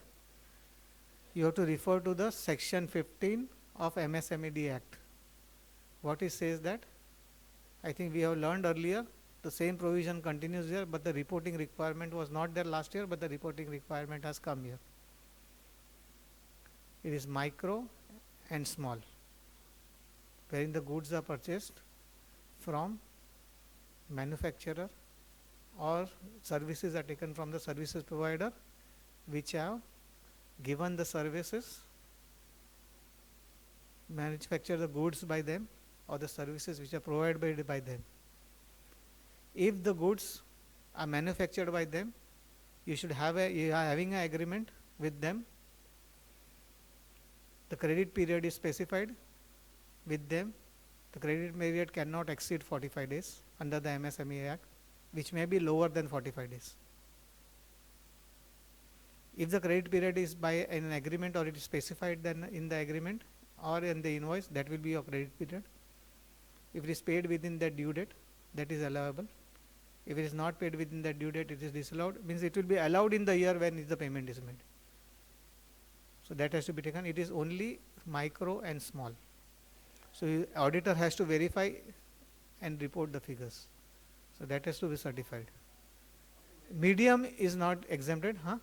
you have to refer to the section 15 of MSMED Act. What it says that, I think we have learned earlier, the same provision continues here, but the reporting requirement was not there last year, but the reporting requirement has come here. It is micro and small, wherein the goods are purchased from manufacturer or services are taken from the services provider which have given the services, manufacture the goods by them, or the services which are provided by them. If the goods are manufactured by them, you are having an agreement with them. The credit period is specified with them. The credit period cannot exceed 45 days under the MSME Act, which may be lower than 45 days. If the credit period is by an agreement, or it is specified then in the agreement or in the invoice, that will be your credit period. If it is paid within that due date, that is allowable. If it is not paid within that due date, it is disallowed. Means it will be allowed in the year when the payment is made. So that has to be taken. It is only micro and small. So auditor has to verify and report the figures. So that has to be certified. Medium is not exempted, huh?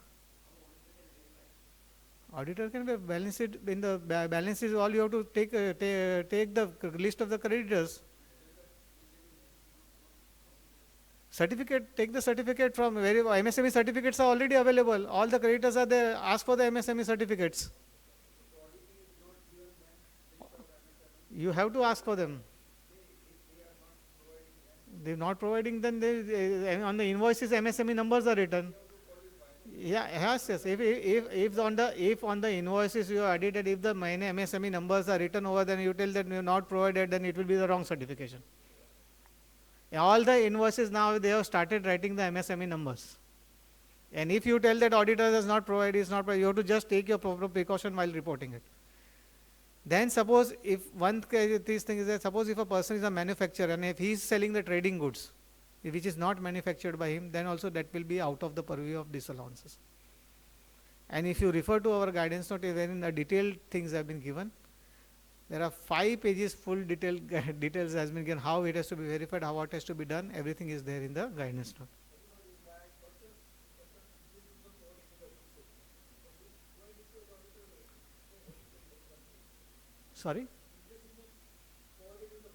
Auditor can be balance it in the balance is all you have to take take the list of the creditors. Certificate, take the certificate from where MSME certificates are already available. All the creditors are there. Ask for the MSME certificates. You have to ask for them. They're not providing, then on the invoices MSME numbers are written. Yeah, yes. If on the invoices you are audited, if the MSME numbers are written over, then you tell that you are not provided, then it will be the wrong certification. All the invoices now they have started writing the MSME numbers. And if you tell that auditor does not provide, you have to just take your proper precaution while reporting it. Then suppose if these things is that suppose if a person is a manufacturer and if he is selling the trading goods, which is not manufactured by him, then also that will be out of the purview of disallowances. And if you refer to our guidance note, wherein the detailed things have been given, there are 5 pages full details has been given, how it has to be verified, how it has to be done, everything is there in the guidance note. Sorry?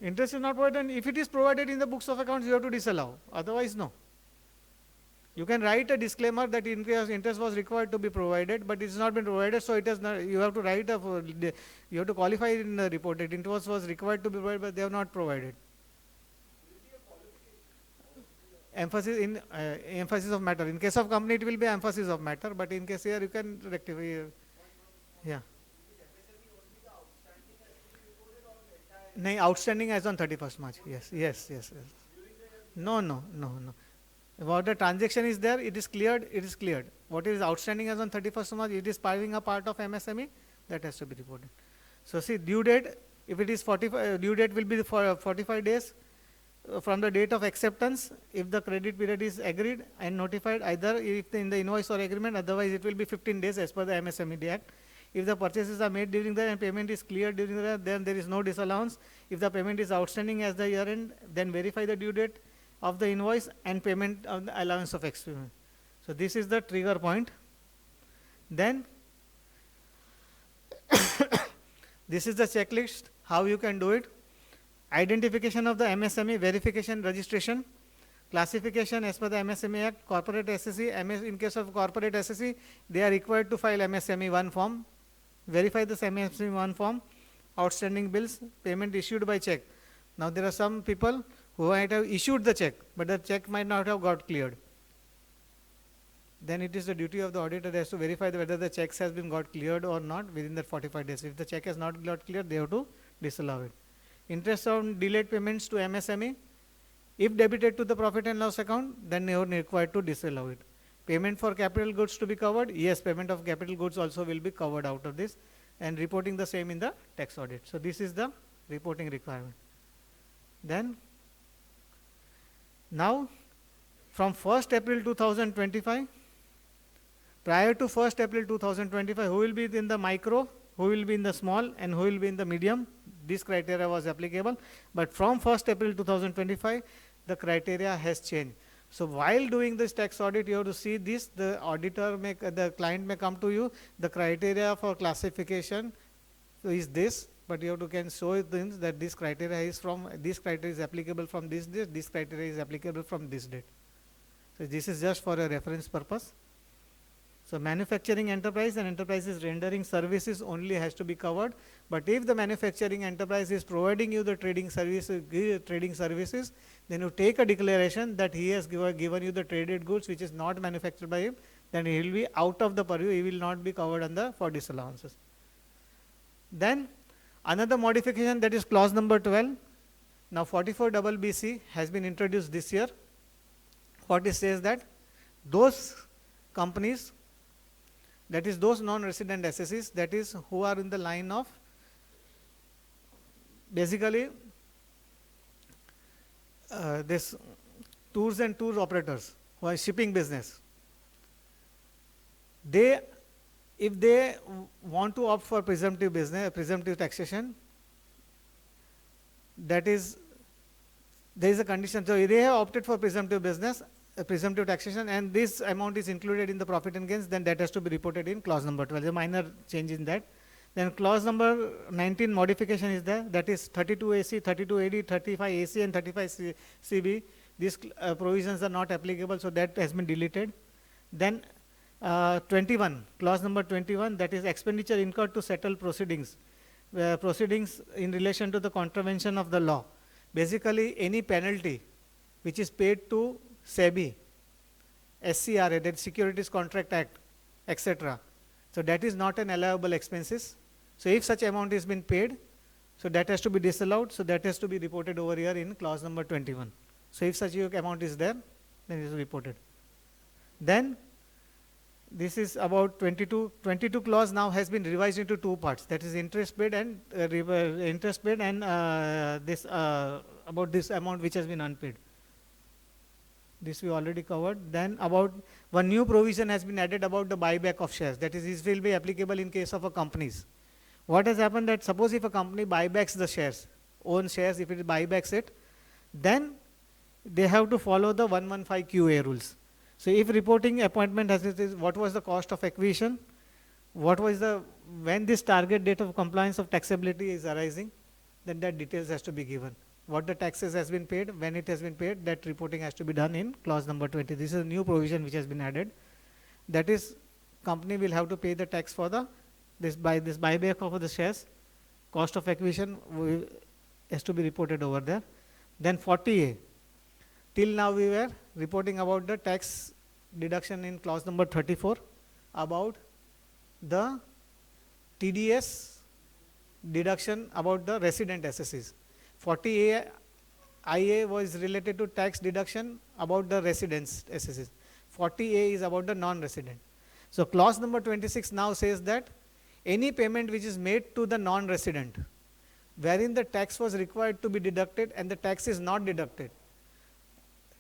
Interest is not provided. If it is provided in the books of accounts, you have to disallow. Otherwise, no. You can write a disclaimer that interest was required to be provided, but it has not been provided, so it has not. You have to write you have to qualify it in the report that interest was required to be provided, but they have not provided. Emphasis of matter. In case of company, it will be emphasis of matter, but in case here you can rectify. Yeah. No, outstanding as on 31st March. Yes. No. What the transaction is there, it is cleared. What is outstanding as on 31st March, it is having a part of MSME, that has to be reported. So see, due date, if it is 45, due date will be for 45 days from the date of acceptance, if the credit period is agreed and notified, either if in the invoice or agreement, otherwise it will be 15 days as per the MSME Act. If the purchases are made during that and payment is cleared during that, then there is no disallowance. If the payment is outstanding as the year end, then verify the due date of the invoice and payment of the allowance of expense. So this is the trigger point. Then this is the checklist, how you can do it. Identification of the MSME, verification, registration, classification as per the MSME Act, corporate SSE, in case of corporate SSE, they are required to file MSME 1 form, verify this MSME 1 form, outstanding bills, payment issued by check. Now there are some people who might have issued the check, but the check might not have got cleared. Then it is the duty of the auditor has to verify whether the checks has been got cleared or not within that 45 days. If the check has not got cleared, they have to disallow it. Interest on delayed payments to MSME, if debited to the profit and loss account, then they are required to disallow it. Payment for capital goods to be covered, yes, payment of capital goods also will be covered out of this, and reporting the same in the tax audit. So this is the reporting requirement. Then now from 1st April 2025, prior to 1st April 2025, who will be in the micro, who will be in the small, and who will be in the medium, this criteria was applicable. But from 1st April 2025, the criteria has changed. So while doing this tax audit, you have to see this, the auditor, the client may come to you, the criteria for classification is this, but you have to can show things that this criteria is applicable from this date, this criteria is applicable from this date. So this is just for a reference purpose. So manufacturing enterprise and enterprises rendering services only has to be covered. But if the manufacturing enterprise is providing you the trading services, then you take a declaration that he has given you the traded goods which is not manufactured by him, then he will be out of the purview, he will not be covered under for disallowances. Then another modification, that is clause number 12. Now 44BC has been introduced this year. What it says that those companies, that is those non-resident SSEs, that is who are in the line of basically this tours and tour operators who are shipping business, if they want to opt for presumptive taxation, that is there is a condition. So they have opted for presumptive business, presumptive taxation, and this amount is included in the profit and gains, then that has to be reported in clause number 12. A minor change in that. Then clause number 19 modification is there, that is 32 AC, 32 AD, 35 AC and 35 CB. These provisions are not applicable, so that has been deleted. Then 21, clause number 21, that is expenditure incurred to settle proceedings. Proceedings in relation to the contravention of the law. Basically, any penalty which is paid to SEBI, SCRA, that Securities Contract Act, etc. So that is not an allowable expenses. So if such amount is been paid, so that has to be disallowed. So that has to be reported over here in clause number 21. So if such amount is there, then it is reported. Then this is about 22. 22 clause now has been revised into two parts. That is interest paid and this about this amount which has been unpaid. This we already covered. Then about one new provision has been added about the buyback of shares. That is, this will be applicable in case of a companies. What has happened that suppose if a company buybacks the shares, own shares, if it buybacks it, then they have to follow the 115 QA rules. So if reporting appointment has it, what was the cost of acquisition, what was the, when this target date of compliance of taxability is arising, then that details has to be given. What the taxes has been paid, when it has been paid, that reporting has to be done in clause number 20. This is a new provision which has been added. That is, company will have to pay the tax for the this buyback of the shares. Cost of acquisition has to be reported over there. Then 40A. Till now we were reporting about the tax deduction in clause number 34 about the TDS deduction about the resident SSEs. 40A IA was related to tax deduction about the residents SSEs. 40A is about the non-resident. So clause number 26 now says that any payment which is made to the non-resident wherein the tax was required to be deducted and the tax is not deducted,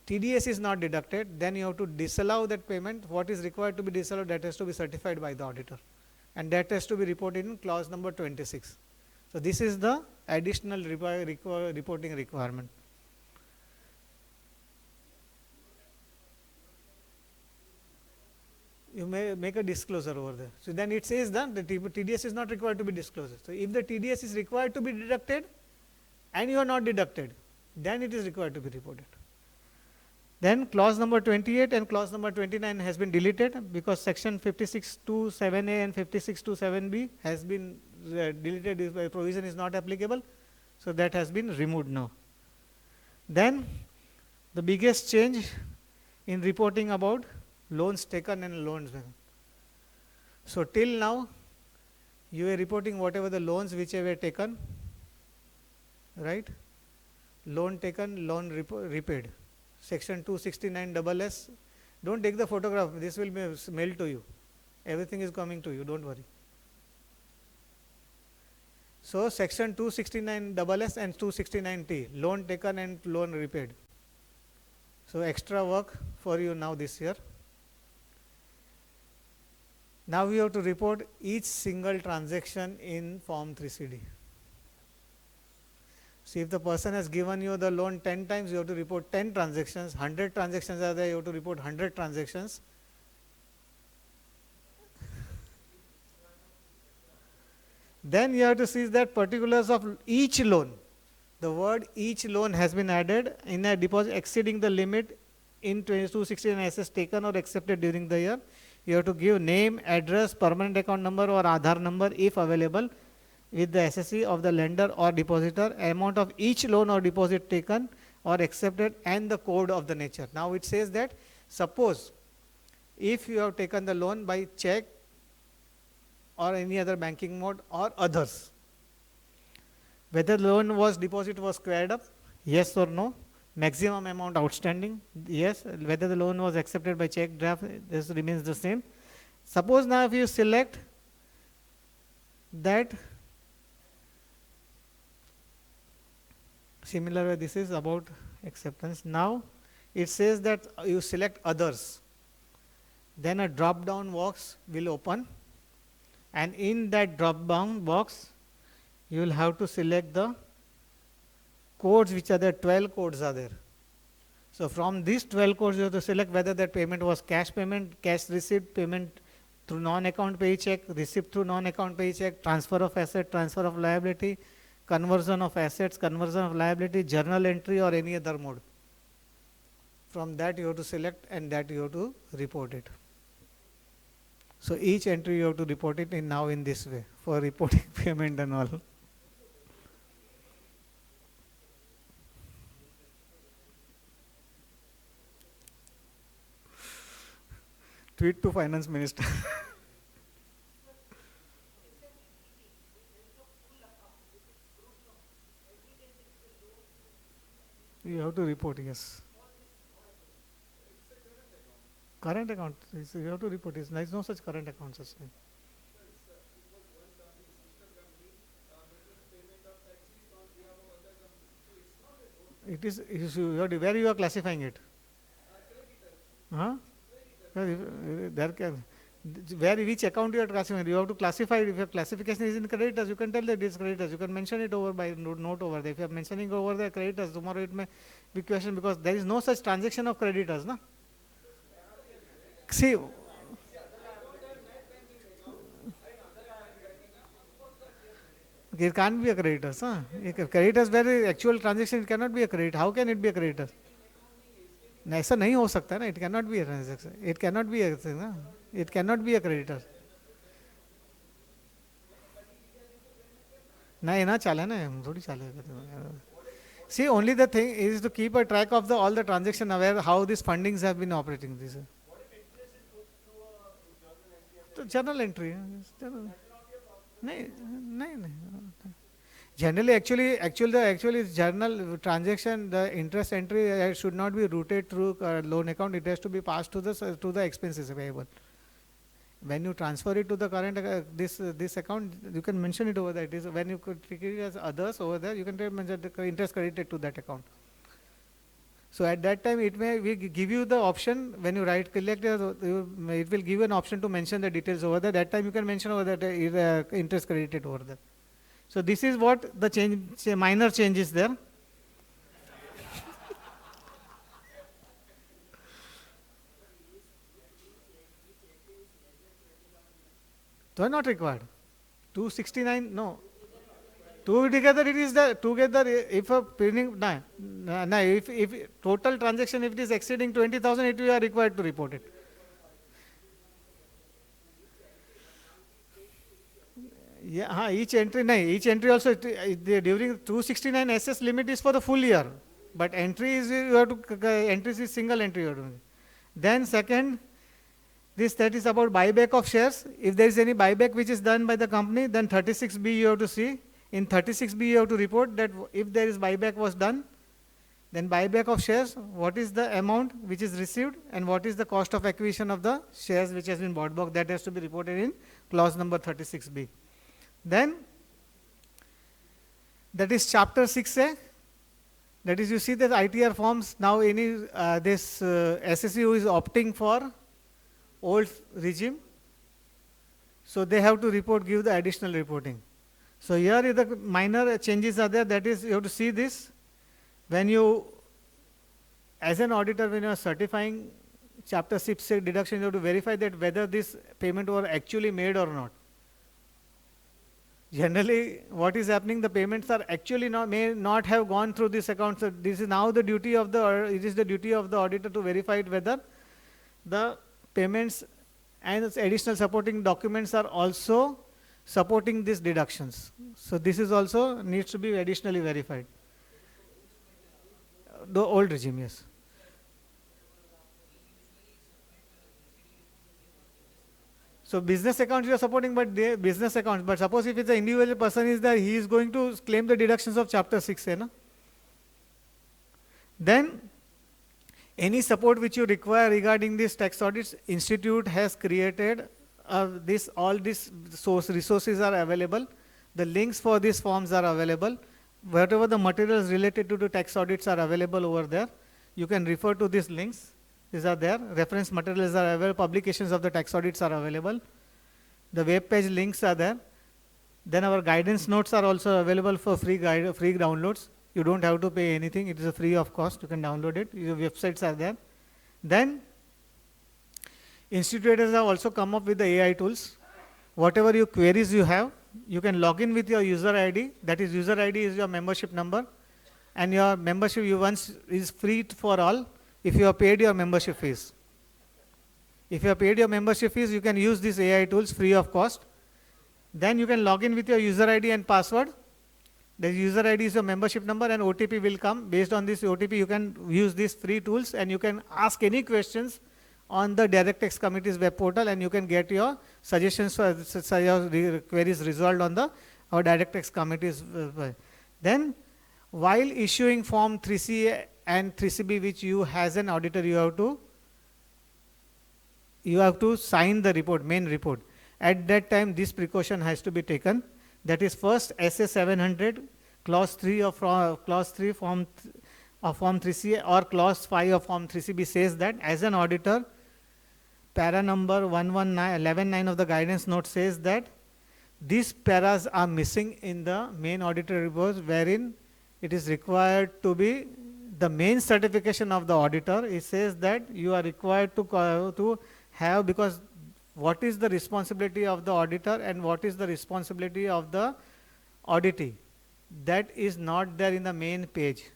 TDS is not deducted, then you have to disallow that payment. What is required to be disallowed, that has to be certified by the auditor, and that has to be reported in clause number 26. So this is the additional reporting requirement. You may make a disclosure over there. So then it says that the TDS is not required to be disclosed. So if the TDS is required to be deducted and you are not deducted, then it is required to be reported. Then clause number 28 and clause number 29 has been deleted because section 56.7a and 56.7b has been deleted. If provision is not applicable, so that has been removed now. Then the biggest change in reporting about loans taken and loans given. So till now you were reporting whatever the loans which were taken, right? Loan taken, loan repaid. Section 269 SS. Don't take the photograph. This will be mailed to you. Everything is coming to you. Don't worry. So section 269 SS and 269T, loan taken and loan repaid. So extra work for you now this year. Now we have to report each single transaction in Form 3CD. So if the person has given you the loan 10 times, you have to report 10 transactions. 100 transactions are there, you have to report 100 transactions. Then you have to see that particulars of each loan. The word each loan has been added in a deposit exceeding the limit in 269 SS taken or accepted during the year. You have to give name, address, permanent account number or Aadhaar number if available with the SSE of the lender or depositor, amount of each loan or deposit taken or accepted and the code of the nature. Now it says that suppose if you have taken the loan by check or any other banking mode or others, whether loan was deposit was squared up, yes or no, maximum amount outstanding, yes, whether the loan was accepted by check draft, this remains the same. Suppose now if you select that, similar way this is about acceptance. Now it says that you select others, then a drop down box will open, and in that drop down box you will have to select the codes which are there, 12 codes are there. So from these 12 codes, you have to select whether that payment was cash payment, cash receipt, payment through non-account pay check, receipt through non-account pay check, transfer of asset, transfer of liability, conversion of assets, conversion of liability, journal entry or any other mode. From that you have to select and that you have to report it. So each entry you have to report it in now in this way for reporting payment and all. Tweet to finance minister. You have to report, yes. Current account, you have to report it. There is no such current account such thing. It is, where you are classifying it? Huh? Where which account you are classifying? You have to classify it. If your classification is in creditors, you can tell that it is creditors. You can mention it over by note over there. If you are mentioning over there creditors, tomorrow it may be question because there is no such transaction of creditors, na? See, it can't be a creditors. Huh? Creditors where actual transaction, it cannot be a credit. How can it be a creditor? ऐसा नहीं हो सकता ना. It cannot be a transaction. It cannot be a thing, ना. It cannot be a creditor. नहीं ना चला ना थोड़ी चलेगा. See, only the thing is to keep a track of all the transaction aware how these fundings have been operating. This journal entry. नहीं. Generally, actually journal transaction, the interest entry should not be routed through loan account. It has to be passed to the expenses payable. When you transfer it to the current this account, you can mention it over there. It is when you could take it as others over there, you can mention the interest credited to that account. So at that time, it may give you the option when you write collect. It will give you an option to mention the details over there. That time you can mention over that interest credited over there. So this is what the change, minor changes there. So not required. 269, no. Together it is the together if a pending if total transaction if it is exceeding 20,000, it we are required to report it. Yeah, each entry also during 269 SS limit is for the full year, but entry is you have to entries is single entry you are doing. Then second, that is about buyback of shares. If there is any buyback which is done by the company, then 36B you have to see. In 36B you have to report that if there is buyback was done, then buyback of shares, what is the amount which is received and what is the cost of acquisition of the shares which has been bought back, that has to be reported in clause number 36B. Then that is chapter 6A. That is, you see that ITR forms now any this SSU is opting for old regime, so they have to give the additional reporting. So here the minor changes are there. That is, you have to see this when you, as an auditor, when you are certifying chapter 6 deduction, you have to verify that whether this payment was actually made or not. Generally, what is happening? The payments are actually may not have gone through this account. So this is now the duty of it is the duty of the auditor to verify it whether the payments and additional supporting documents are also supporting these deductions. So this is also needs to be additionally verified. The old regime, yes. So business accounts you are supporting, but they business accounts. But suppose if it's an individual person is there, he is going to claim the deductions of chapter 6A. No? Then any support which you require regarding this tax audits, institute has created all these resources are available. The links for these forms are available. Whatever the materials related to the tax audits are available over there. You can refer to these links. These are there. Reference materials are available. Publications of the tax audits are available. The web page links are there. Then our guidance notes are also available for free downloads. You don't have to pay anything. It is a free of cost. You can download it. Your websites are there. Then institutors have also come up with the AI tools. Whatever your queries you have, you can log in with your user ID. That is, user ID is your membership number, and your membership you once is free for all if you have paid your membership fees. If you have paid your membership fees, you can use these AI tools free of cost. Then you can log in with your user ID and password. The user ID is your membership number, and OTP will come. Based on this OTP, you can use these free tools, and you can ask any questions on the DirectX committee's web portal, and you can get your suggestions for your queries resolved on the our DirectX committee's website. Then, while issuing Form 3C and 3CB, which you as an auditor you have to sign the report, main report. At that time, this precaution has to be taken. That is, first SA 700, clause 3 of clause 3 Form 3C or clause 5 of Form 3CB says that as an auditor, para number 11.9 of the guidance note says that these paras are missing in the main auditor reports, wherein it is required to be the main certification of the auditor. It says that you are required to have, because what is the responsibility of the auditor and what is the responsibility of the auditee, that is not there in the main page,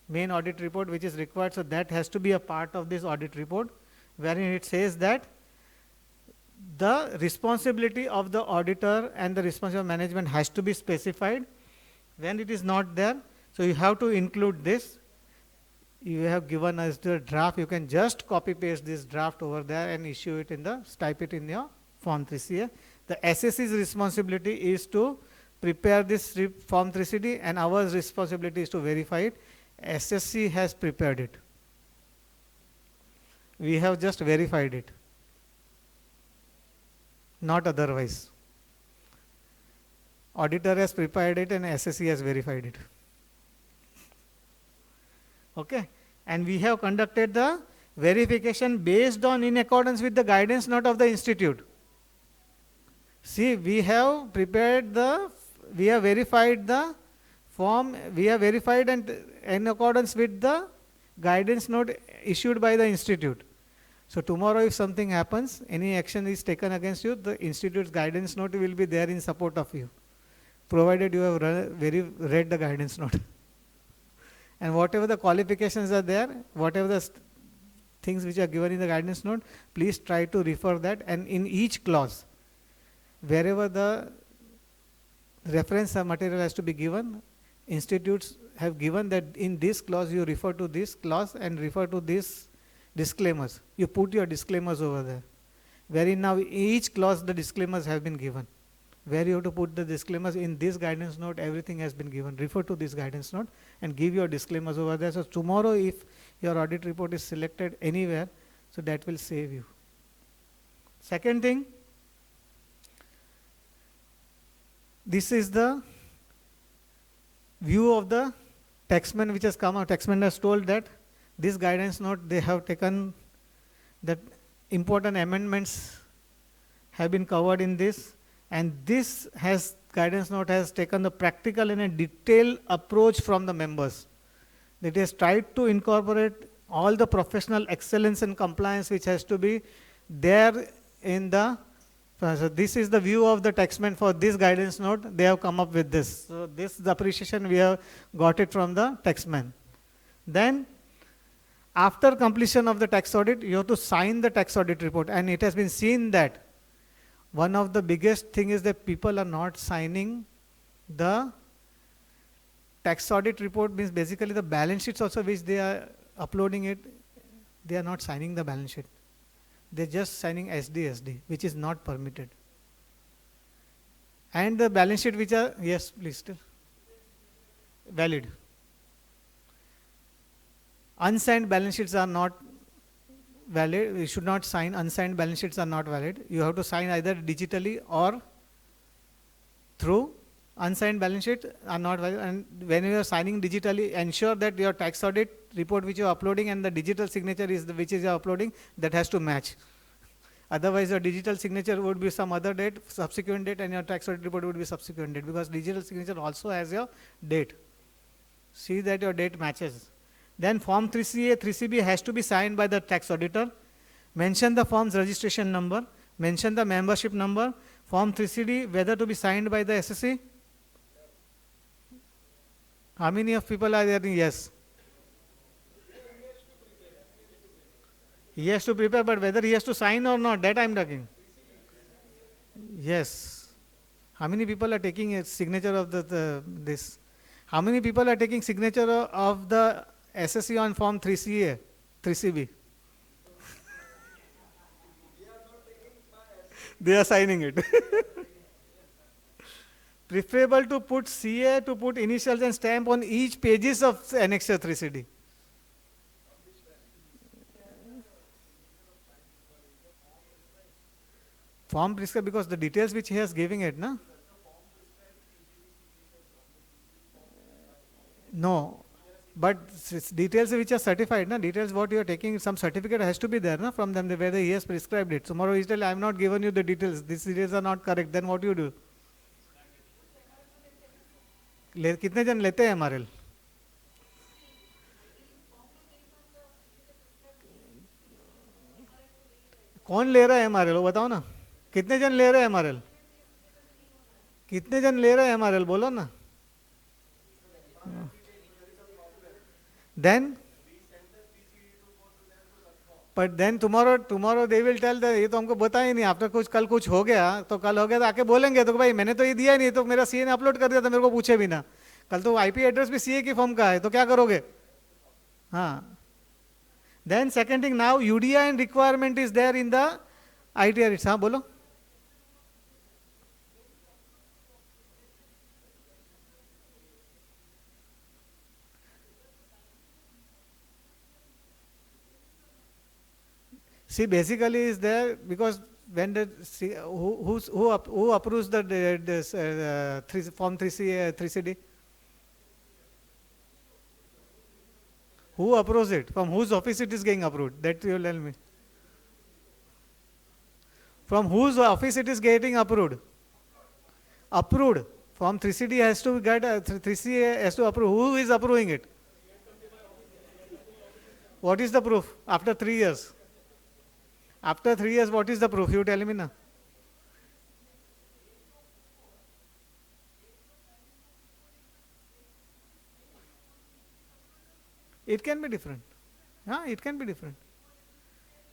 main audit report, which is required. So that has to be a part of this audit report, wherein it says that the responsibility of the auditor and the responsibility of management has to be specified. When it is not there, so you have to include this. You have given us the draft. You can just copy paste this draft over there and issue it type it in your Form 3CA. The SSC's responsibility is to prepare this Form 3CD, and our responsibility is to verify it. SSC has prepared it. We have just verified it, not otherwise. Auditor has prepared it and SSC has verified it. Okay, and we have conducted the verification based on in accordance with the guidance note of the institute. See, we have prepared we have verified the form, we have verified and in accordance with the guidance note issued by the institute. So tomorrow if something happens, any action is taken against you, the institute's guidance note will be there in support of you, provided you have read the guidance note. And whatever the qualifications are there, whatever the things which are given in the guidance note, please try to refer that. And in each clause, wherever the reference material has to be given, institutes have given that in this clause you refer to this clause and refer to this disclaimers. You put your disclaimers over there. Wherein now each clause the disclaimers have been given. Where you have to put the disclaimers in this guidance note, everything has been given. Refer to this guidance note and give your disclaimers over there. So tomorrow if your audit report is selected anywhere, so that will save you. Second thing, this is the view of the taxman which has come out. Taxman has told that this guidance note, they have taken that important amendments have been covered in this. And this guidance note has taken the practical and a detailed approach from the members. It has tried to incorporate all the professional excellence and compliance which has to be there in the. So this is the view of the taxman for this guidance note. They have come up with this. So this is the appreciation we have got it from the taxman. Then after completion of the tax audit, you have to sign the tax audit report. And it has been seen that one of the biggest thing is that people are not signing the tax audit report, means basically the balance sheets also which they are uploading it, they are not signing the balance sheet. They're just signing SD, which is not permitted. And the balance sheet which are, yes, please still, valid. Unsigned balance sheets are not valid. You should not sign. Unsigned balance sheets are not valid. You have to sign either digitally or through. Unsigned balance sheets are not valid. And when you are signing digitally, ensure that your tax audit report which you are uploading and the digital signature is which is you are uploading, that has to match. Otherwise, your digital signature would be some other date, subsequent date, and your tax audit report would be subsequent date, because digital signature also has your date. See that your date matches. Then Form 3CA, 3CB has to be signed by the tax auditor. Mention the form's registration number. Mention the membership number. Form 3CD, whether to be signed by the SSC. How many of people are there? Yes. He has to prepare, but whether he has to sign or not, that I am talking. Yes. How many people are taking a signature of this? How many people are taking signature of the SSC on Form 3CA, 3CB? They are signing it. Preferable to put CA, to put initials and stamp on each pages of Annexure 3CD. Form prescribed because the details which he has giving it, na? No, but details which are certified, na? Details what you are taking, some certificate has to be there, na? From them, whether he has prescribed it. Tomorrow he tell, I have not given you the details. These details are not correct. Then what you do? कितने जन लेते हैं MRL? कौन ले रहा है MRL? वो बताओ ना. कितने जन ले रहे हैं MRL? कितने जन ले रहे हैं MRL? बोलो ना. Then, but then tomorrow they will tell that ये तो हमको बता ही नहीं. After कल कुछ हो गया तो आके बोलेंगे तो भाई मैंने तो ये दिया ही नहीं, तो मेरा CA ने अपलोड कर दिया था, मेरे को पूछे भी ना. कल तो IP एड्रेस भी CA की फॉर्म का है, तो क्या करोगे? हाँ. Then second thing, now UDI requirement is there in the ITR. हाँ बोलो. See, basically is there because when the who approves the Form 3C 3CD? Who approves it? From whose office it is getting approved? That you will tell me. From whose office it is getting approved? Approved. Form 3CD has to get 3CA has to approve. Who is approving it? What is the proof? After 3 years. After 3 years, what is the proof? You tell me now. It can be different. It can be different.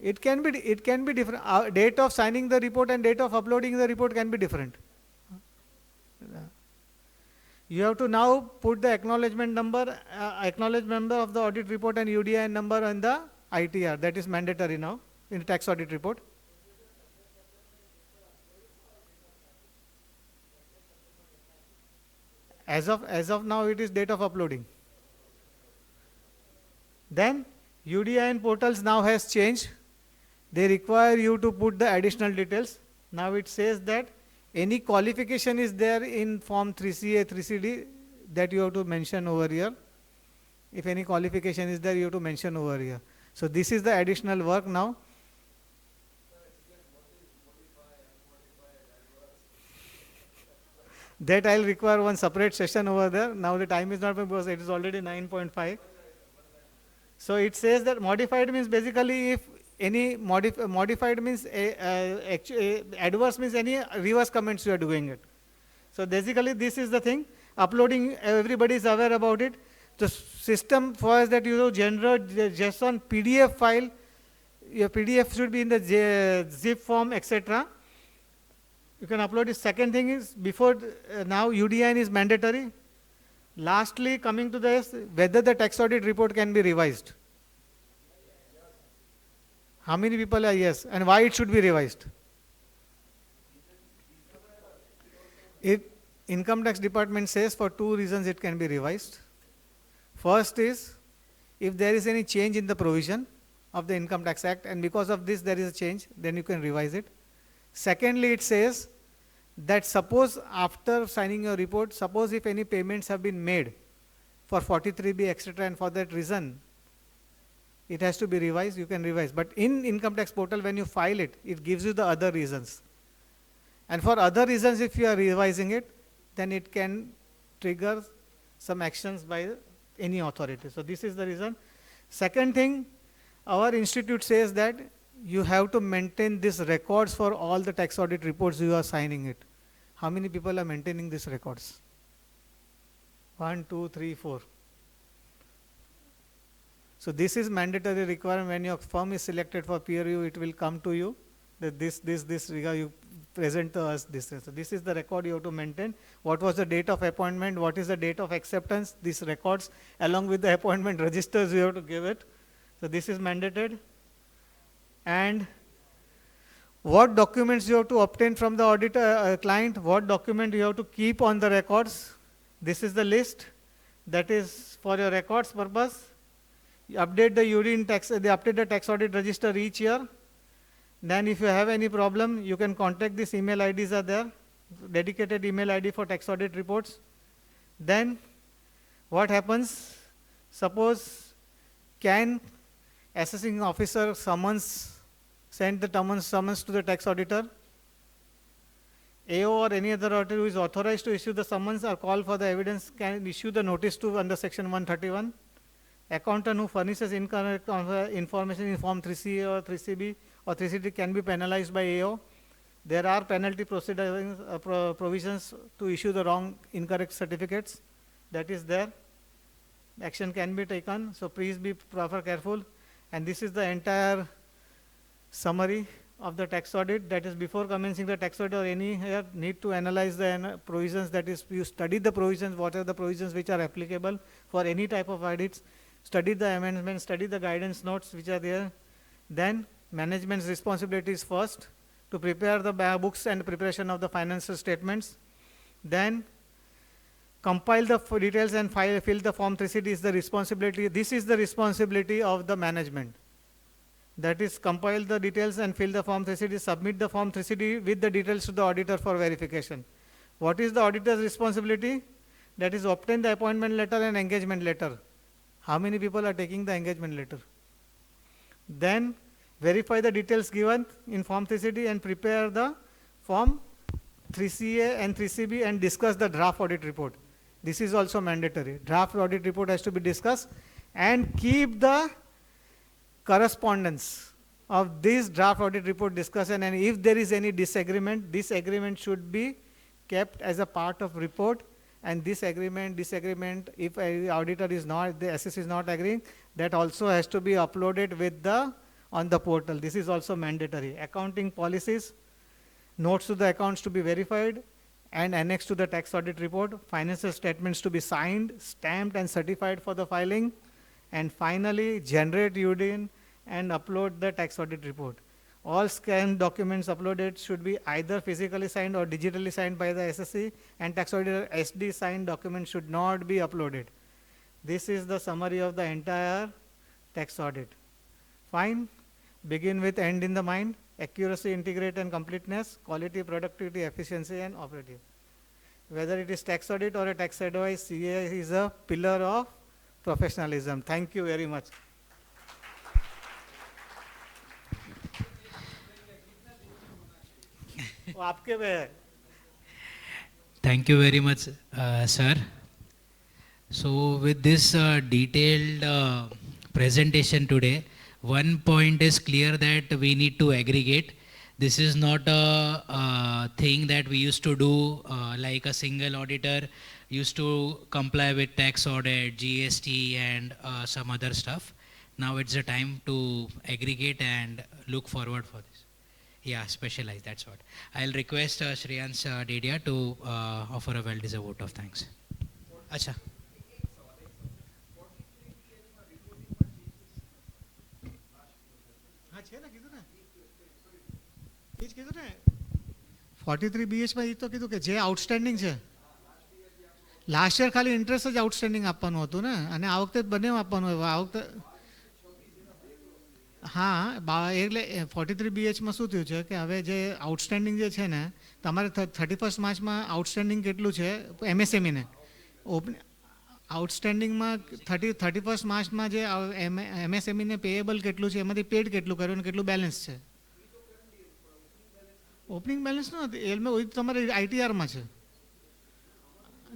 It can be different. Date of signing the report and date of uploading the report can be different. You have to now put the acknowledgement number of the audit report and UDI number on the ITR. That is mandatory now in the tax audit report. As of now, it is date of uploading. Then UDI portals now has changed. They require you to put the additional details. Now it says that any qualification is there in Form 3CA, 3CD that you have to mention over here. If any qualification is there, you have to mention over here. So this is the additional work now. That I'll require one separate session over there. Now the time is not because it is already 9:5. So it says that modified means basically if any modified means adverse means any reverse comments you are doing it. So basically this is the thing. Uploading, everybody is aware about it. The system for us that you generate just on PDF file. Your PDF should be in the zip form, etc. You can upload it. Second thing is before now UDI is mandatory. Lastly, coming to this, whether the tax audit report can be revised. How many people are yes, and why it should be revised? If Income Tax Department says for 2 reasons it can be revised. First is if there is any change in the provision of the Income Tax Act and because of this there is a change, then you can revise it. Secondly, it says that suppose after signing your report, suppose if any payments have been made for 43B, etc., and for that reason it has to be revised, you can revise. But in Income Tax Portal, when you file it, it gives you the other reasons. And for other reasons, if you are revising it, then it can trigger some actions by any authority. So this is the reason. Second thing, our institute says that you have to maintain these records for all the tax audit reports you are signing it. How many people are maintaining these records? 1, 2, 3, 4. So this is mandatory requirement. When your firm is selected for peer review, it will come to you that this you present to us this. So this is the record you have to maintain. What was the date of appointment? What is the date of acceptance? These records along with the appointment registers you have to give it. So this is mandated. And what documents you have to obtain from the auditor client? What document you have to keep on the records? This is the list that is for your records purpose. You update the update the tax audit register each year. Then if you have any problem, you can contact this email IDs are there, dedicated email ID for tax audit reports. Then what happens? Suppose can assessing officer send the summons to the tax auditor? AO or any other auditor who is authorized to issue the summons or call for the evidence can issue the notice to under section 131. Accountant who furnishes incorrect information in form 3CA or 3CB or 3CD can be penalized by AO. There are penalty provisions to issue the incorrect certificates. That is there. Action can be taken. So please be proper careful. And this is the entire summary of the tax audit. That is, before commencing the tax audit or any here, need to analyze the provisions. That is, you study the provisions, what are the provisions which are applicable for any type of audits. Study the amendments, study the guidance notes which are there. Then management's responsibility is first to prepare the books and preparation of the financial statements. Then compile the details and fill the form 3CD is the responsibility. This is the responsibility of the management. That is, compile the details and fill the form 3CD, submit the form 3CD with the details to the auditor for verification. What is the auditor's responsibility? That is, obtain the appointment letter and engagement letter. How many people are taking the engagement letter? Then verify the details given in form 3CD and prepare the form 3CA and 3CB and discuss the draft audit report. This is also mandatory. Draft audit report has to be discussed and keep the correspondence of this draft audit report discussion, and if there is any disagreement, this agreement should be kept as a part of report, and this disagreement, if a auditor is not, the SS is not agreeing, that also has to be uploaded with on the portal. This is also mandatory. Accounting policies, notes to the accounts to be verified and annexed to the tax audit report, financial statements to be signed, stamped and certified for the filing, and finally generate UDIN and upload the tax audit report. All scanned documents uploaded should be either physically signed or digitally signed by the SSC, and tax auditor SD signed documents should not be uploaded. This is the summary of the entire tax audit. Fine. Begin with end in the mind. Accuracy, integrity and completeness, quality, productivity, efficiency and operative. Whether it is tax audit or a tax advice, CA is a pillar of professionalism. Thank you very much. Thank you very much, sir. So with this detailed presentation today, one point is clear that we need to aggregate. This is not a thing that we used to do like a single auditor used to comply with tax audit, GST and some other stuff. Now it's the time to aggregate and look forward for this. Yeah, specialize, that's what. I'll request Shreyans Dedia to offer a well-deserved vote of thanks. Acha. એ જ કીધું ને 43 BH માં એ તો કીધું કે જે outstanding છે last year ખાલી ઇન્ટરેસ્ટ જ આઉટસ્ટેન્ડિંગ આપવાનું હતું ને, અને આ વખતે બંને આપવાનું હોય. આ વખતે હા, એટલે 43 BH માં શું થયું છે કે હવે જે આઉટસ્ટેન્ડિંગ જે છે ને તમારે 31 માર્ચમાં આઉટસ્ટેન્ડિંગ કેટલું છે MSME ને આઉટસ્ટેન્ડિંગમાં 31 માર્ચમાં જે MSME ને પેએબલ કેટલું છે એમાંથી પેડ કેટલું કર્યું અને કેટલું બેલેન્સ છે. ઓપનિંગ બેલેન્સ નથી એમાં તમારે ITRમાં છે.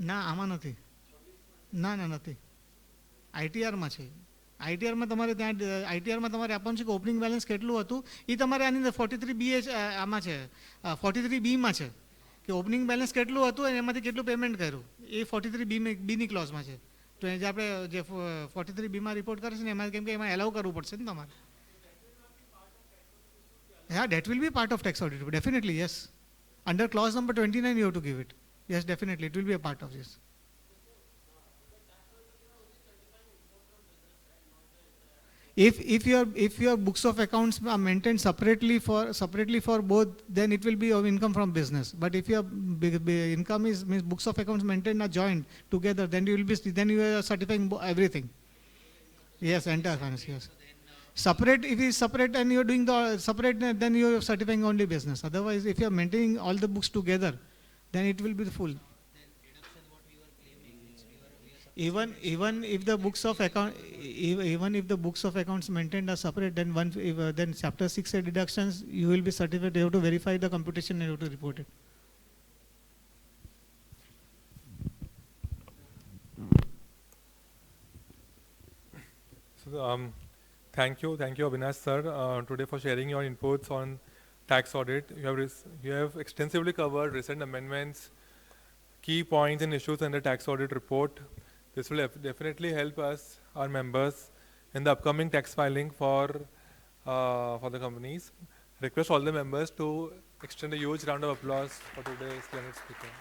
ના આમાં નથી. ના નથી. આઈટીઆરમાં છે. આઈટીઆરમાં તમારે ત્યાં આઈટીઆરમાં તમારે આપવાનું છે કે ઓપનિંગ બેલેન્સ કેટલું હતું એ તમારે આની અંદર 43B આમાં છે 43Bમાં છે કે ઓપનિંગ બેલેન્સ કેટલું હતું અને એમાંથી કેટલું પેમેન્ટ કર્યું એ 43Bની ક્લોઝમાં છે. તો એ જે આપણે જે 43Bમાં રિપોર્ટ કરે છે ને એમાં કેમ કે એમાં એલાઉ કરવું પડશે ને તમારે. Yeah, that will be part of tax audit. Definitely, yes. Under clause number 29, you have to give it. Yes, definitely, it will be a part of this. If your books of accounts are maintained separately for both, then it will be of income from business. But if your income is means books of accounts maintained are joined together, then you are certifying everything. Yes, entire finance. Yes. Separate, if it's separate and you're doing the separate, then you're certifying only business. Otherwise, if you're maintaining all the books together, then it will be the full. Even if the books of account, even if the books of accounts maintained are separate, then then chapter 6 deductions you will be certified. You have to verify the computation and you have to report it. So, thank you, Avinash sir, today for sharing your inputs on tax audit. You have extensively covered recent amendments, key points and issues in the tax audit report. This will definitely help us, our members, in the upcoming tax filing for the companies. Request all the members to extend a huge round of applause for today's learned speaker.